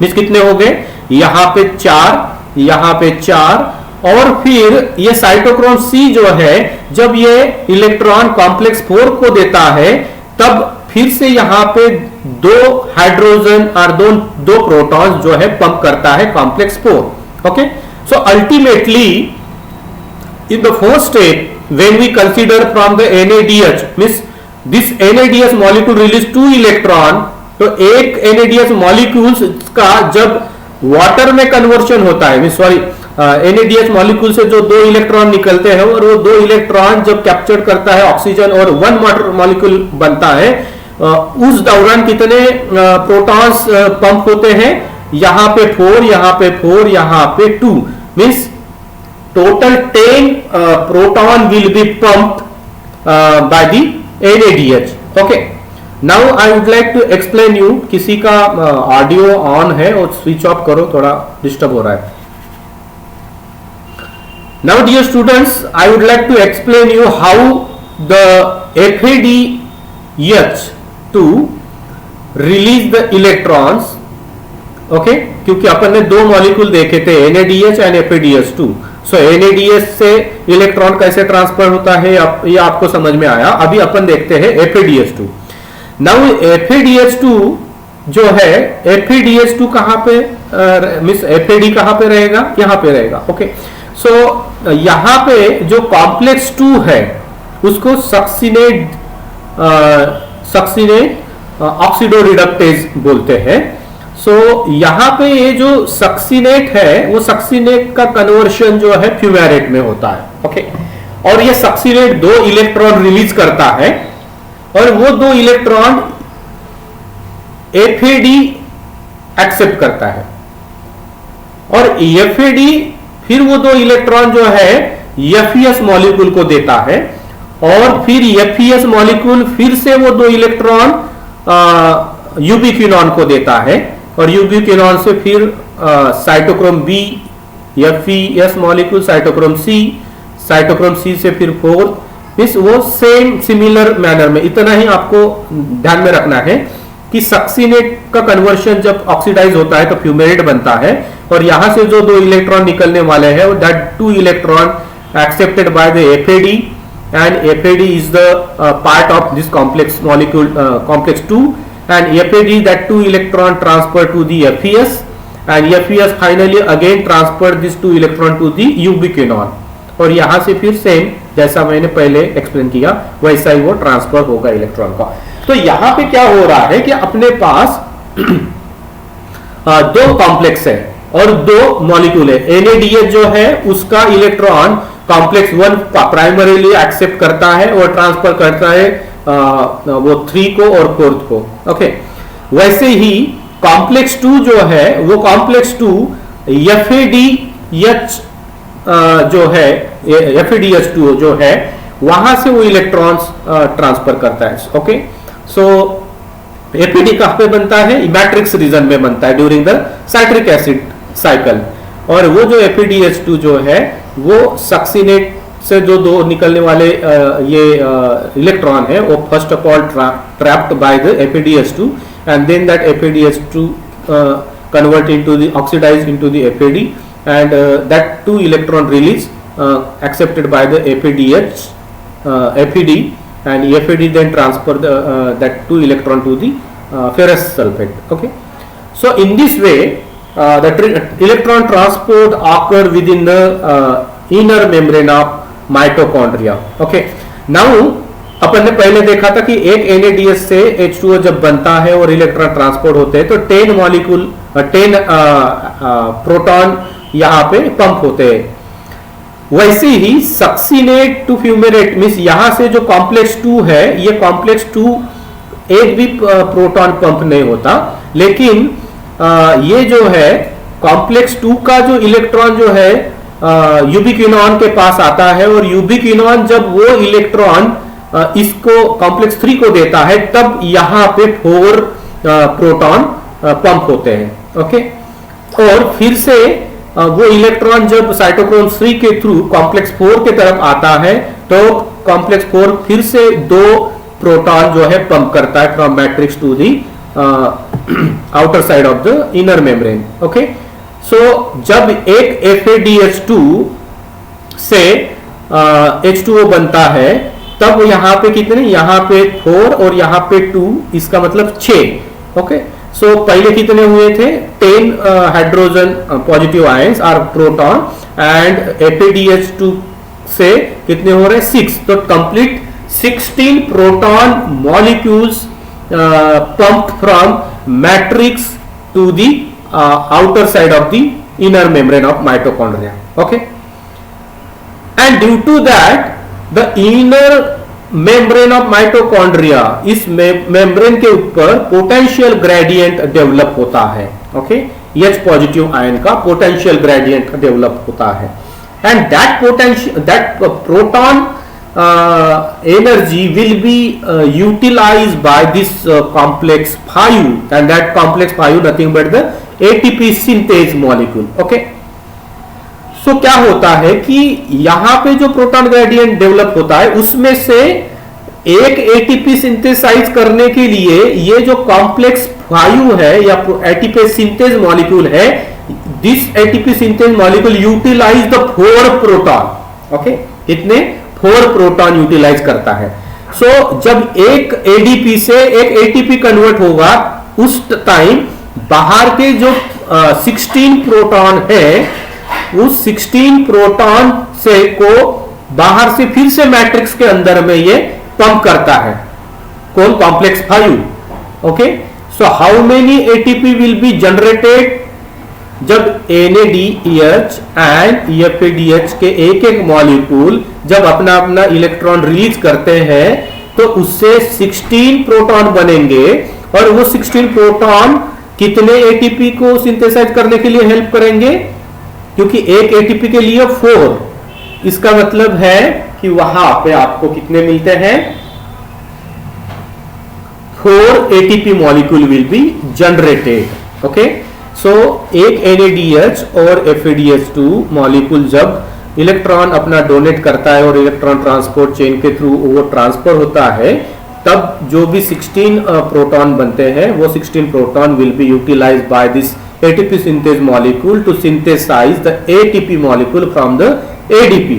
मींस कितने हो गए, यहां पे 4, यहां पे 4 और फिर ये साइटोक्रोम C जो है जब ये इलेक्ट्रॉन कॉम्प्लेक्स 4 को देता है तब फिर से यहां पे 2 हाइड्रोजन और 2 प्रोटॉन्स जो है पंप करता है complex 4, okay. So ultimately in the first step when we consider from the NADH means this NADH molecule release 2 electron, तो एक NADH मॉलिक्यूल्स का जब वाटर में कन्वर्शन होता है, मींस सॉरी NADH मॉलिक्यूल से जो 2 इलेक्ट्रॉन निकलते हैं और वो 2 इलेक्ट्रॉन जब कैप्चर करता है ऑक्सीजन और 1 वाटर मॉलिक्यूल बनता है, उस दौरान कितने प्रोटॉन्स पंप होते हैं, यहां पे 4, यहां पे 4, यहां पे 2, means total 10 proton will be pumped by the NADH, okay. Now I would like to explain you, किसी का ऑडियो ऑन है और स्विच ऑफ करो, थोड़ा डिस्टर्ब हो रहा है। Now dear students, I would like to explain you how the FADH2 release the electrons. Okay क्योंकि अपन ने दो मॉलिक्यूल देखे थे NADH and FADH2. So NADH से इलेक्ट्रॉन कैसे ट्रांसफर होता है ये आपको समझ में आया. अभी अपन देखते हैं FADH2. नाउ FADH2 जो है FADH2 कहां पे मिस FAD कहां पे रहेगा, यहां पे रहेगा. ओके सो यहां पे जो कॉम्प्लेक्स 2 है उसको सक्सिनेट ऑक्सीडो रिडक्टेज बोलते हैं. सो यहां पे ये जो सक्सिनेट है वो सक्सिनेट का कन्वर्शन जो है फ्यूमेरेट में होता है. ओके और ये सक्सिनेट 2 इलेक्ट्रॉन रिलीज करता है और वो 2 इलेक्ट्रॉन FAD एक्सेप्ट करता है और FAD फिर वो 2 इलेक्ट्रॉन जो है FES मॉलिक्यूल को देता है और फिर FES मॉलिक्यूल फिर से वो 2 इलेक्ट्रॉन यूबिक्विनॉन को देता है और यूबिक्विनॉन से फिर cytochrome B FES molecule cytochrome C से फिर 4 इस वो सेम सिमिलर मैनर में. इतना ही आपको ध्यान में रखना है कि सक्सिनेट का कन्वर्शन जब ऑक्सीडाइज होता है तो फ्यूमेरेट बनता है और यहां से जो 2 इलेक्ट्रॉन निकलने वाले हैं that 2 electron accepted by the FAD and FAD is the part of this complex molecule complex 2 and FAD that 2 electron transfer to the FES and FES finally again transfer this 2 electron to the ubiquinol और यहां से फिर same जैसा मैंने पहले explain किया वैसा ही वो ट्रांसफर होगा इलेक्ट्रॉन का. तो यहां पे क्या हो रहा है कि अपने पास 2 कॉम्प्लेक्स है और 2 मॉलिक्यूल है. NADH जो है उसका इलेक्ट्रॉन कॉम्प्लेक्स 1 प्राइमरीली एक्सेप्ट करता है और ट्रांसफर करता है वो 3 को और 4 को. ओके वैसे ही कॉम्प्लेक्स 2 जो है वो कॉम्प्लेक्स 2 FADH जो है FADH2 जो है वहां से वो इलेक्ट्रॉन्स ट्रांसफर करता है. ओके सो FAD कहां पे बनता है, मैट्रिक्स रीजन में बनता है during the citric acid cycle और वो जो FADH2 जो है वो सक्सिनेट से जो 2 निकलने वाले ये इलेक्ट्रॉन है वो first of all trapped by the FADH2 and then that FADH2 convert into the oxidized into the FAD and that 2 electron release accepted by the FAD and FAD then transfer that 2 electron to the ferrous sulfate. Okay, so in this way the electron transport occur within the inner membrane of mitochondria. Okay, now अपन ने पहले देखा था कि एक NADH से H2O जब बनता है और इलेक्ट्रॉन ट्रांसपोर्ट होते हैं तो 10 मॉलिक्यूल 10 प्रोटॉन यहाँ पे पंप होते हैं. वैसे ही सक्सिनेट टू फ्यूमेरेट मींस यहां से जो कॉम्प्लेक्स 2 है ये कॉम्प्लेक्स 2 एक भी प्रोटॉन पंप नहीं होता, लेकिन ये जो है कॉम्प्लेक्स 2 का जो इलेक्ट्रॉन जो है यूबिक्विनॉन के पास आता है और यूबिक्विनॉन जब वो इलेक्ट्रॉन इसको कॉम्प्लेक्स 3 को देता है तब यहां पे 4 प्रोटॉन पंप होते हैं. ओके और फिर से वो इलेक्ट्रॉन जब साइटोक्रोम 3 के थ्रू कॉम्प्लेक्स 4 के तरफ आता है तो कॉम्प्लेक्स 4 फिर से 2 प्रोटॉन जो है पंप करता है from matrix to the outer side of the inner membrane. Okay so जब एक FADH2 से H2O बनता है तब यहां पे कितने, यहां पे 4 और यहां पे 2 इसका मतलब 6. ओके सो पहले कितने हुए थे 10 hydrogen positive ions or proton and FADH2 से कितने हो रहे 6. तो complete 16 proton molecules pumped from matrix to the outer side of the inner membrane of mitochondria. Okay, and due to that the inner membrane of mitochondria इस membrane के ऊपर potential gradient develop होता है. ओके H पॉजिटिव आयन का potential gradient develop होता है and that potential that proton energy will be utilized by this complex 5 and that complex 5 nothing but the ATP synthase molecule. Okay, सो क्या होता है कि यहां पे जो प्रोटॉन ग्रेडियंट डेवलप होता है उसमें से एक एटीपी सिंथेसाइज करने के लिए ये जो कॉम्प्लेक्स 5 है या एटीपी सिंथेज मॉलिक्यूल है, this ATP synthase molecule utilise the 4 proton. Okay, इतने 4 प्रोटॉन यूटिलाइज करता है। सो जब एक एडीपी से एक एटीपी कन्वर्ट होगा उस टाइम बाहर के जो 16 प्रोटॉन है उस 16 प्रोटॉन से को बाहर से फिर से मैट्रिक्स के अंदर में ये पंप करता है, कौन? Complex 5। Okay, so how many ATP will be generated? जब NADH एंड FADH के एक एक मॉलिक्यूल जब अपना अपना इलेक्ट्रॉन रिलीज करते हैं तो उससे 16 प्रोटॉन बनेंगे और वो 16 प्रोटॉन कितने एटीपी को सिंथेसाइज करने के लिए हेल्प करेंगे? क्योंकि एक एटीपी के लिए 4, इसका मतलब है कि वहां पे आपको कितने मिलते हैं? 4 ATP molecule will be generated. Okay, so एक NADH और FADH2 मॉलिक्यूल जब इलेक्ट्रॉन अपना डोनेट करता है और इलेक्ट्रॉन ट्रांसपोर्ट चेन के थ्रू वो ट्रांसफर होता है, तब जो भी 16 प्रोटॉन बनते हैं वो 16 proton will be utilised by this ATP synthase molecule to synthesize the ATP molecule from the ADP.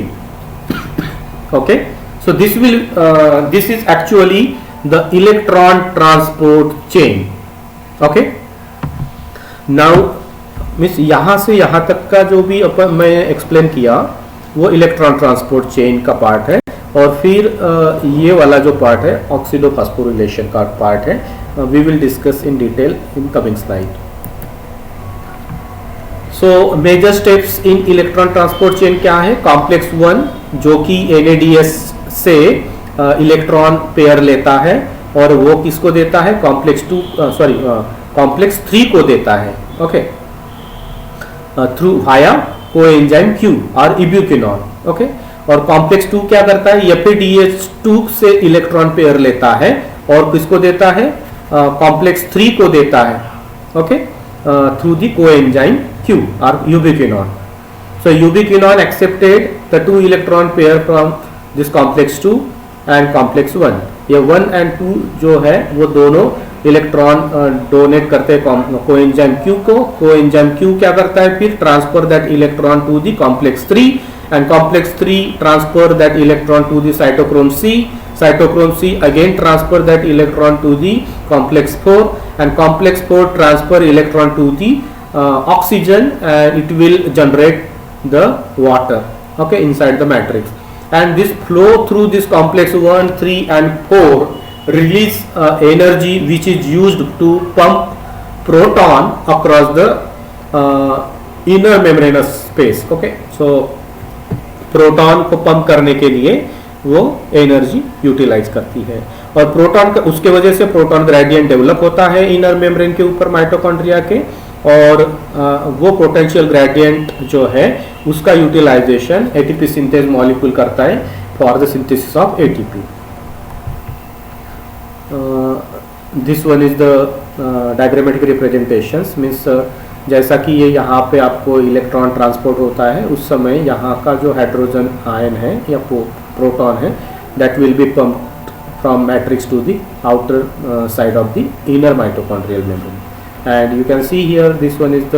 Okay, so this is actually the electron transport chain. Okay, now miss यहां से यहां तक का जो भी मैं एक्सप्लेन किया वो इलेक्ट्रॉन ट्रांसपोर्ट चेन का पार्ट है, और फिर ये वाला जो पार्ट है ऑक्सीडोफॉस्फोरिलेशन का पार्ट है, we will discuss in detail in coming slide. So major steps in electron transport chain क्या है? कॉम्प्लेक्स 1 जो कि NADS से इलेक्ट्रॉन पेयर लेता है और वो किसको देता है? कॉम्प्लेक्स 3 को देता है। Okay, through via coenzyme Q और इब्यूकेनॉन। ओके, और कॉम्प्लेक्स 2 क्या करता है? FADH2 से इलेक्ट्रॉन पेयर लेता है और किसको देता है? कॉम्प्लेक्स 3 को देता है। Okay, through the coenzyme Q or ubiquinone. So ubiquinone accepted the 2 electron pair from this complex 2 and complex 1. ये 1 and 2 जो है वो दोनों इलेक्ट्रॉन डोनेट करते हैं कोएंजाइम Q को। कोएंजाइम Q क्या करता है? फिर transfer that electron to the complex 3 and complex 3 transfer that electron to the cytochrome C. Cytochrome C again transfer that electron to the complex 4 and complex 4 transfer electron to the oxygen and it will generate the water, okay, inside the matrix. And this flow through this complex 1, 3 and 4 release energy which is used to pump proton across the inner membranous space. Okay, so proton को pump करने के लिए वो energy utilise करती है, और proton का उसके वजह से प्रोटॉन ग्रेडियंट डेवलप होता है इनर मेम्ब्रेन के ऊपर माइटोकॉन्ड्रिया के, और वो पोटेंशियल ग्रेडियंट जो है उसका यूटिलाइजेशन एटीपी सिंथेज मॉलिक्यूल करता है for the synthesis of ATP. This one is the diagrammatic representations, means जैसा कि ये यहाँ पे आपको इलेक्ट्रॉन ट्रांसपोर्ट होता है उस समय यहाँ का जो हाइड्रोजन आयन है या प्रोटॉन है that will be pumped from matrix to the outer side of the inner mitochondrial membrane, and you can see here this one is the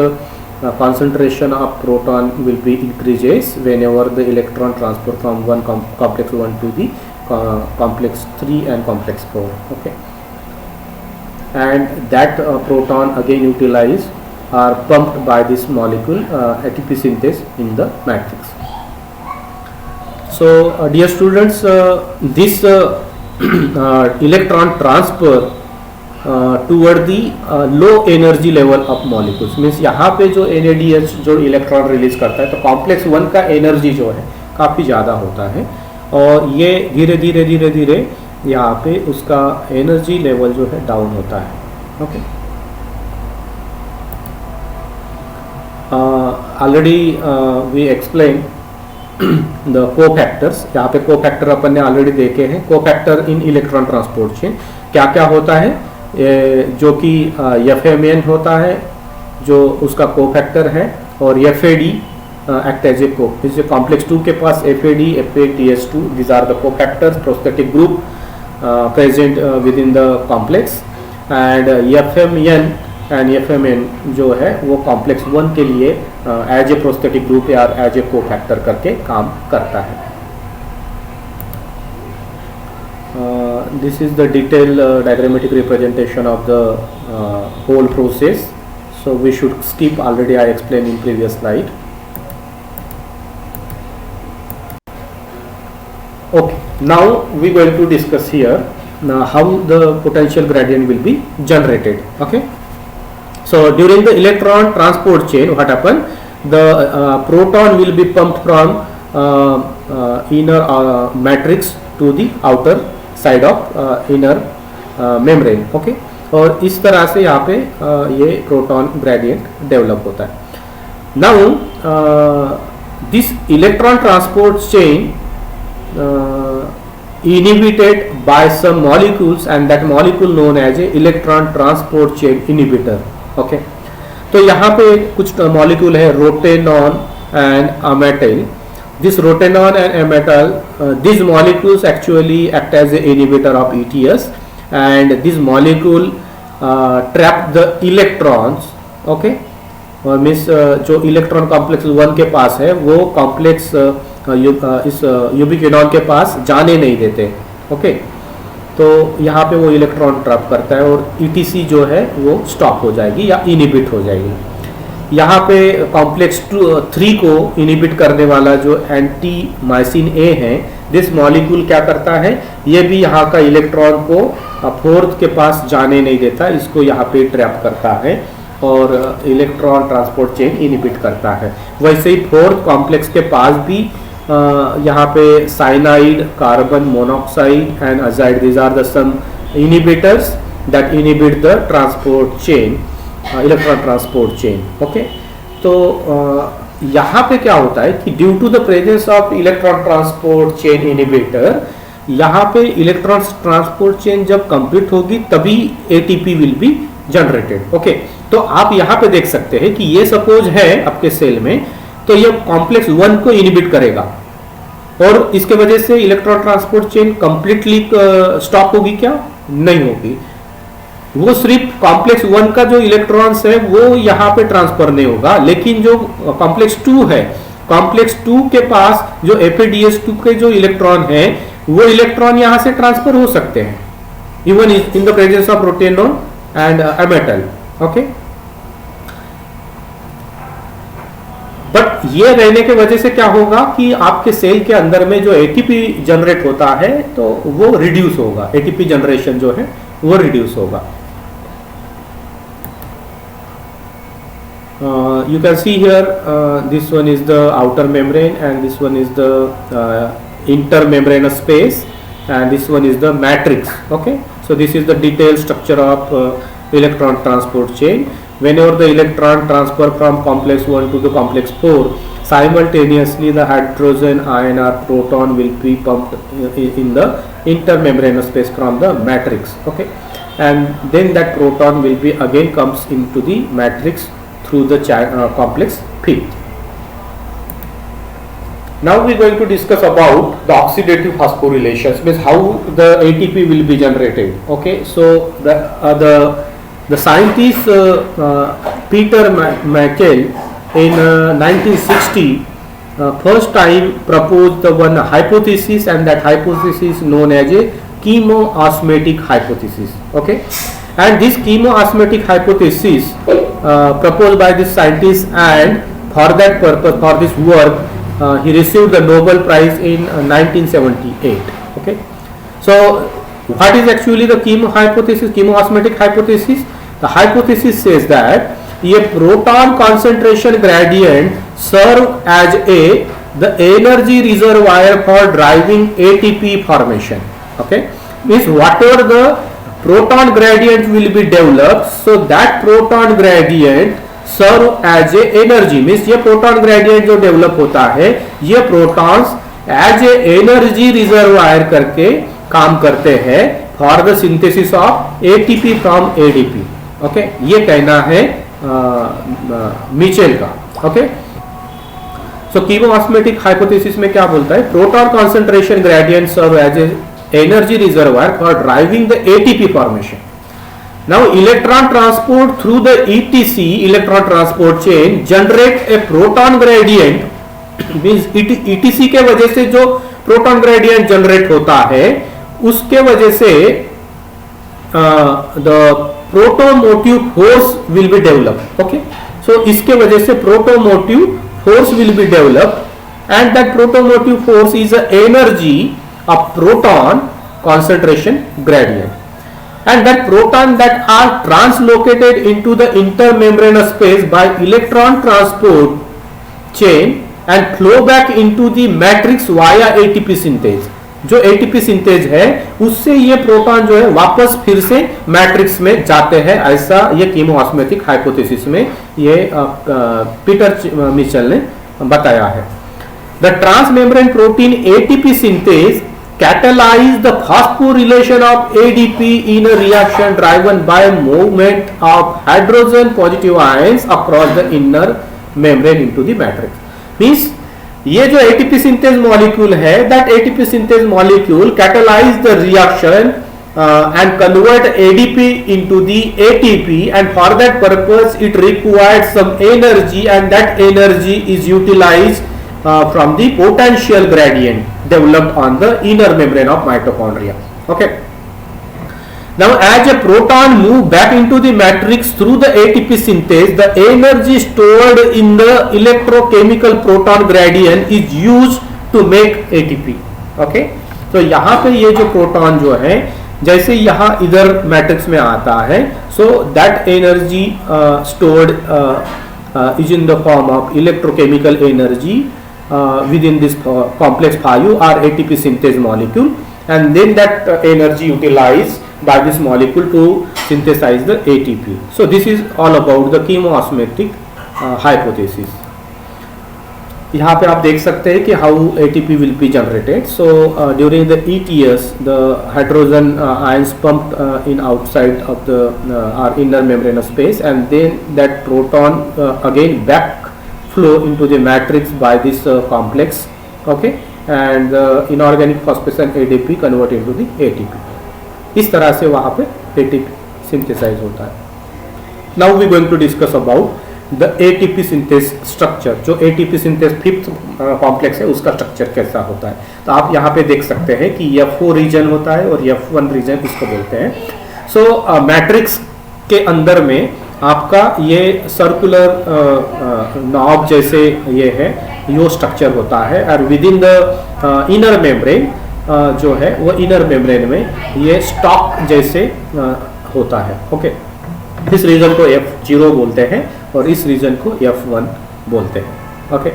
concentration of proton will be increases whenever the electron transfer from one complex 1 to the complex 3 and complex 4. Okay, and that proton again utilized are pumped by this molecule ATP synthase in the matrix. So dear students, this electron transfer toward the low energy level of molecules means यहाँ पे जो NADH जो electron release करता है तो complex 1 का energy जो है काफ़ी ज़्यादा होता है, और ये धीरे धीरे धीरे धीरे यहाँ पे उसका एनर्जी लेवल जो है डाउन होता है। Okay, already we explain the cofactors. यहाँ पे कोफैक्टर अपन ने ऑलरेडी देखे हैं। Cofactor in electron transport chain क्या क्या होता है? जो कि FMN होता है जो उसका कोफैक्टर है, और FAD act as a co. This is complex 2 के पास FAD, FADS2, these are the cofactors, prosthetic group present within the complex, and FMN and FMN जो है वो कॉम्प्लेक्स 1 के लिए एज ए प्रोस्थेटिक ग्रुप या एज ए कोफैक्टर करके काम करता है. This is the detailed diagrammatic representation of the whole process. So we should skip, already I explained in previous slide. Okay, now we going to discuss here how the potential gradient will be generated. Okay, so during the electron transport chain, what happen? The proton will be pumped from inner matrix to the outer side of inner membrane. Okay, और इस तरह से यहाँ पे ये proton gradient develop होता है. Now this electron transport chain inhibited by some molecules and that molecule known as a electron transport chain inhibitor. Okay, तो यहाँ पे कुछ मॉलिक्यूल है rotenone and amytal. This rotenone and amytal, these molecules actually act as an inhibitor of ETS, and this molecule trap the electrons. Okay, और means जो electron complex 1 के पास है वो कॉम्प्लेक्स इस यूबिक्विनॉन के पास जाने नहीं देते. ओके, तो यहाँ पे वो इलेक्ट्रॉन ट्रैप करता है और ETC जो है वो स्टॉप हो जाएगी या इनिबिट हो जाएगी. यहाँ पे कॉम्प्लेक्स 3 को इनिबिट करने वाला जो एंटी माइसिन ए है, दिस मॉलिक्यूल क्या करता है, ये भी यहाँ का इलेक्ट्रॉन को 4th के पास जाने नहीं देता, इसको यहाँ पे ट्रैप करता है और इलेक्ट्रॉन ट्रांसपोर्ट चेन इनिबिट करता है. वैसे ही 4th कॉम्प्लेक्स के पास भी यहाँ पे cyanide, carbon monoxide and azide, these are the some inhibitors that inhibit the transport chain, electron transport chain. Okay, तो यहाँ पे क्या होता है कि due to the presence of electron transport chain inhibitor, यहाँ पे इलेक्ट्रॉन ट्रांसपोर्ट चेन जब कंप्लीट होगी तभी ATP will be generated. Okay, तो आप यहाँ पे देख सकते हैं कि ये सपोज है आपके सेल में, तो ये कॉम्प्लेक्स 1 को इनिबिट करेगा और इसके वजह से electron transport chain completely stop होगी क्या? नहीं होगी. वो सिर्फ कॉम्प्लेक्स 1 का जो इलेक्ट्रॉन्स है वो यहाँ पे ट्रांसफर नहीं होगा, लेकिन जो कॉम्प्लेक्स 2 है, कॉम्प्लेक्स 2 के पास जो FADS2 के जो इलेक्ट्रॉन है वो इलेक्ट्रॉन यहाँ से ट्रांसफर हो सकते हैं even in the presence of rotenone and amytal. Okay, but ये रहने के वजह से क्या होगा कि आपके सेल के अंदर में जो ATP जनरेट होता है तो वो रिड्यूस होगा, ATP जनरेशन जो है वो रिड्यूस होगा. You can see here this one is the outer membrane and this one is the intermembranous space and this one is the matrix. Okay, so this is the detailed structure of electron transport chain. Whenever the electron transfer from complex 1 to the complex 4, simultaneously the hydrogen ion or proton will be pumped in the intermembranous space from the matrix. Okay, and then that proton will be again comes into the matrix through the complex 5th. Now we are going to discuss about the oxidative phosphorylations, means how the ATP will be generated. Okay, so the scientist Peter Mackey in 1960 first time proposed the one hypothesis, and that hypothesis is known as a chemoosmotic hypothesis. Okay, and this chemoosmotic hypothesis proposed by this scientist, and for that purpose, for this work, he received the Nobel Prize in 1978. Okay, so what is actually the chemoosmotic hypothesis? The hypothesis says that a proton concentration gradient serve as the energy reservoir for driving ATP formation. Okay, means whatever the proton gradient will be developed, so that proton gradient serve as a energy, means ये proton gradient जो develop होता है ये protons as a energy reservoir करके काम करते हैं for the synthesis of ATP from ADP. Okay, ये कहना है मिचेल का. ओके, सो कीमोऑस्मेटिक हाइपोथेसिस में क्या बोलता है, proton concentration gradient serve as a energy reservoir for driving the ATP formation. Now electron transport through the ETC, electron transport chain, generate a proton gradient. means ETC के वजह से जो proton gradient generate होता है उसके वजह से the protomotive force will be develop. Okay, so इसके वजह से protomotive force will be develop and that protomotive force is a energy of proton concentration gradient. And that proton that are translocated into the intermembranous space by electron transport chain and flow back into the matrix via ATP synthase. जो ATP synthase है उससे ये proton जो है वापस फिर से matrix में जाते हैं, ऐसा ये कीमोऑस्मेटिक हाइपोथेसिस में ये पीटर मिचेल ने बताया है. The transmembrane protein ATP synthase catalyze the phosphorylation of ADP in a reaction driven by movement of hydrogen positive ions across the inner membrane into the matrix. Means ये जो ATP synthase molecule है, that ATP synthase molecule catalyze the reaction and convert ADP into the ATP, and for that purpose it required some energy, and that energy is utilized from the potential gradient developed on the inner membrane of mitochondria. Okay, now as a proton move back into the matrix through the ATP synthase, the energy stored in the electrochemical proton gradient is used to make ATP. Okay, तो यहाँ पे ये जो proton जो है जैसे यहाँ इधर मैट्रिक्स में आता है, so that energy stored is in the form of electrochemical energy within this complex 5 or ATP synthase molecule, and then that energy utilized by this molecule to synthesize the ATP. So this is all about the chemoosmotic hypothesis. यहाँ पे आप देख सकते हैं कि how ATP will be generated. So during the ETS, the hydrogen ions pumped in outside of the our inner membranous space, and then that proton again back flow into the matrix by this complex. Okay, and inorganic phosphation ADP convert into the ATP. इस तरह से वहाँ पे ATP synthesize होता है. Now we going to discuss about the ATP synthase structure. जो ATP synthase fifth complex है उसका structure कैसा होता है. तो आप यहाँ पे देख सकते हैं कि F4 region होता है और F1 region इसको बोलते हैं. So मैट्रिक्स के अंदर में आपका ये सर्कुलर नॉब जैसे ये है, यो स्ट्रक्चर होता है, और with in the inner membrane जो है वो इनर मेम्ब्रेन में ये स्टॉक जैसे होता है. ओके, इस रीजन को F0 बोलते हैं और इस रीजन को F1 बोलते हैं. Okay,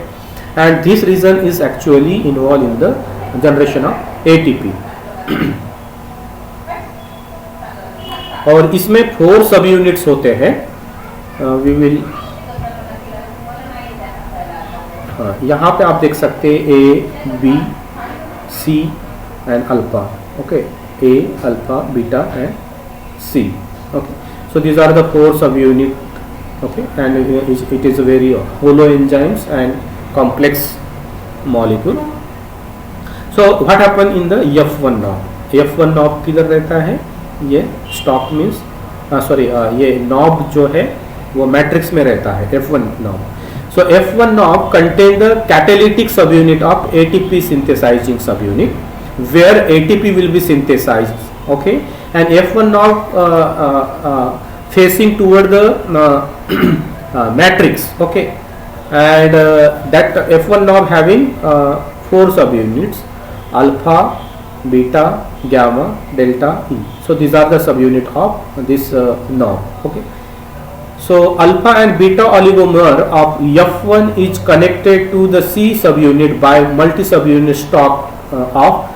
and this region is actually involve in the generation of ATP. और इसमें 4 सब यूनिट्स होते हैं. वी विल यहाँ पे आप देख सकते हैं A, B, C and alpha. Okay, A, alpha, beta and C. Okay, so these are the 4 subunit. Okay, and it is very holoenzymes and complex molecule. So what happen in the F1 knob. F1 knob किधर रहता है, ये stalk means sorry ये knob जो है वो matrix में रहता है, F1 knob. So F1 knob contain the catalytic subunit of ATP synthesizing सब unit where ATP will be synthesized. Okay, and F1 knob facing toward the matrix. Okay, and that F1 knob having 4 subunits: alpha, beta, gamma, delta, E. So these are the subunit of this knob. Okay, so alpha and beta oligomer of F1 is connected to the C subunit by multi subunit stock of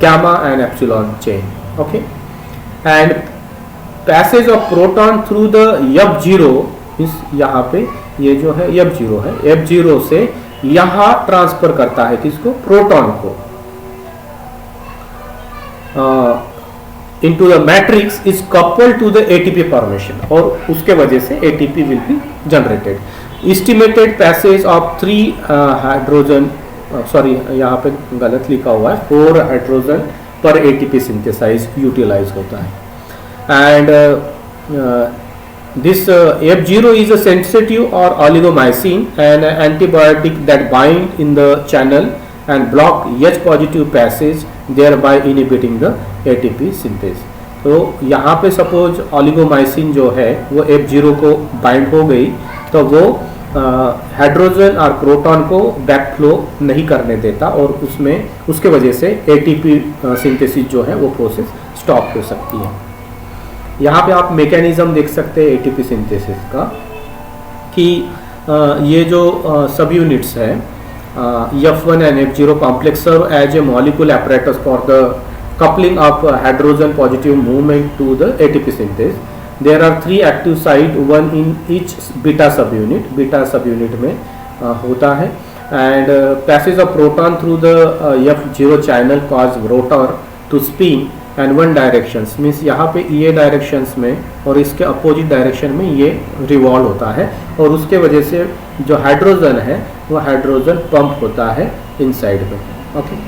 gamma and epsilon chain. Okay, and passage of proton through the F0 is यहाँ पे ये जो है F0 है, F0 से यहाँ transfer करता है किसको, प्रोटॉन को. into the matrix is coupled to the ATP formation और उसके वजह से ATP will be generated. Estimated passage of 3 hydrogen, sorry यहाँ पे गलत लिखा हुआ है, 4 हाइड्रोजन पर एटीपी सिंथेसाइज यूटिलाइज होता है. And this F0 is a sensitive or oligomycin, an antibiotic that bind in the channel and block H positive passage, thereby inhibiting the ATP synthase. तो यहाँ पे सपोज ओलिगोमाइसिन जो है वो F0 को बाइंड हो गई तो वो हाइड्रोजन और प्रोटॉन को बैक फ्लो नहीं करने देता और उसमें उसके वजह से ATP सिंथेसिस जो है वो प्रोसेस स्टॉप हो सकती है. यहाँ पे आप मैकेनिज्म देख सकते हैं एटीपी सिंथेसिस का कि ये जो सब यूनिट्स है F1 and F0 complex serve as a molecule apparatus for the coupling of hydrogen positive movement to the ATP synthase. There are 3 active site, one in each beta subunit. Beta subunit में होता है and passage of proton through the F0 channel cause rotor to spin and one directions means यहाँ पे ये directions में और इसके opposite direction में ये revolve होता है और उसके वजह से जो हाइड्रोजन है वो हाइड्रोजन पंप होता है inside में. Okay,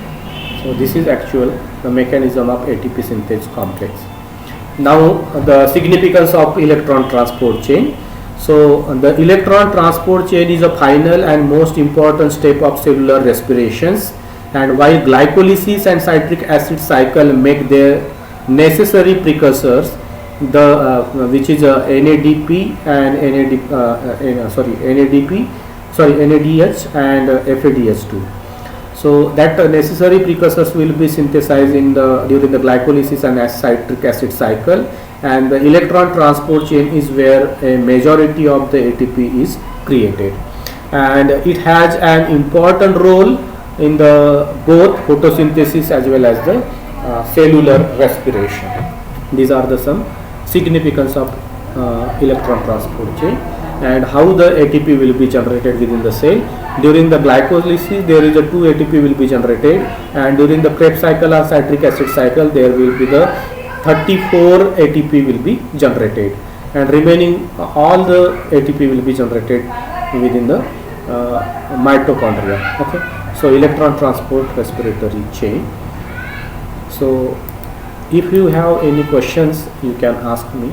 so this is actual the mechanism of ATP synthase complex. Now the significance of electron transport chain. So the electron transport chain is a final and most important step of cellular respirations, and while glycolysis and citric acid cycle make their necessary precursors, the which is NADP and NADH and FADH2. So that necessary precursors will be synthesized during the glycolysis and citric acid cycle, and the electron transport chain is where a majority of the ATP is created, and it has an important role in the both photosynthesis as well as the cellular respiration. These are the some significance of electron transport chain and how the ATP will be generated within the cell. During the glycolysis there is a 2 ATP will be generated, and during the Krebs cycle or citric acid cycle there will be the 34 ATP will be generated, and remaining all the ATP will be generated within the mitochondria. Okay, so electron transport respiratory chain. So if you have any questions you can ask me.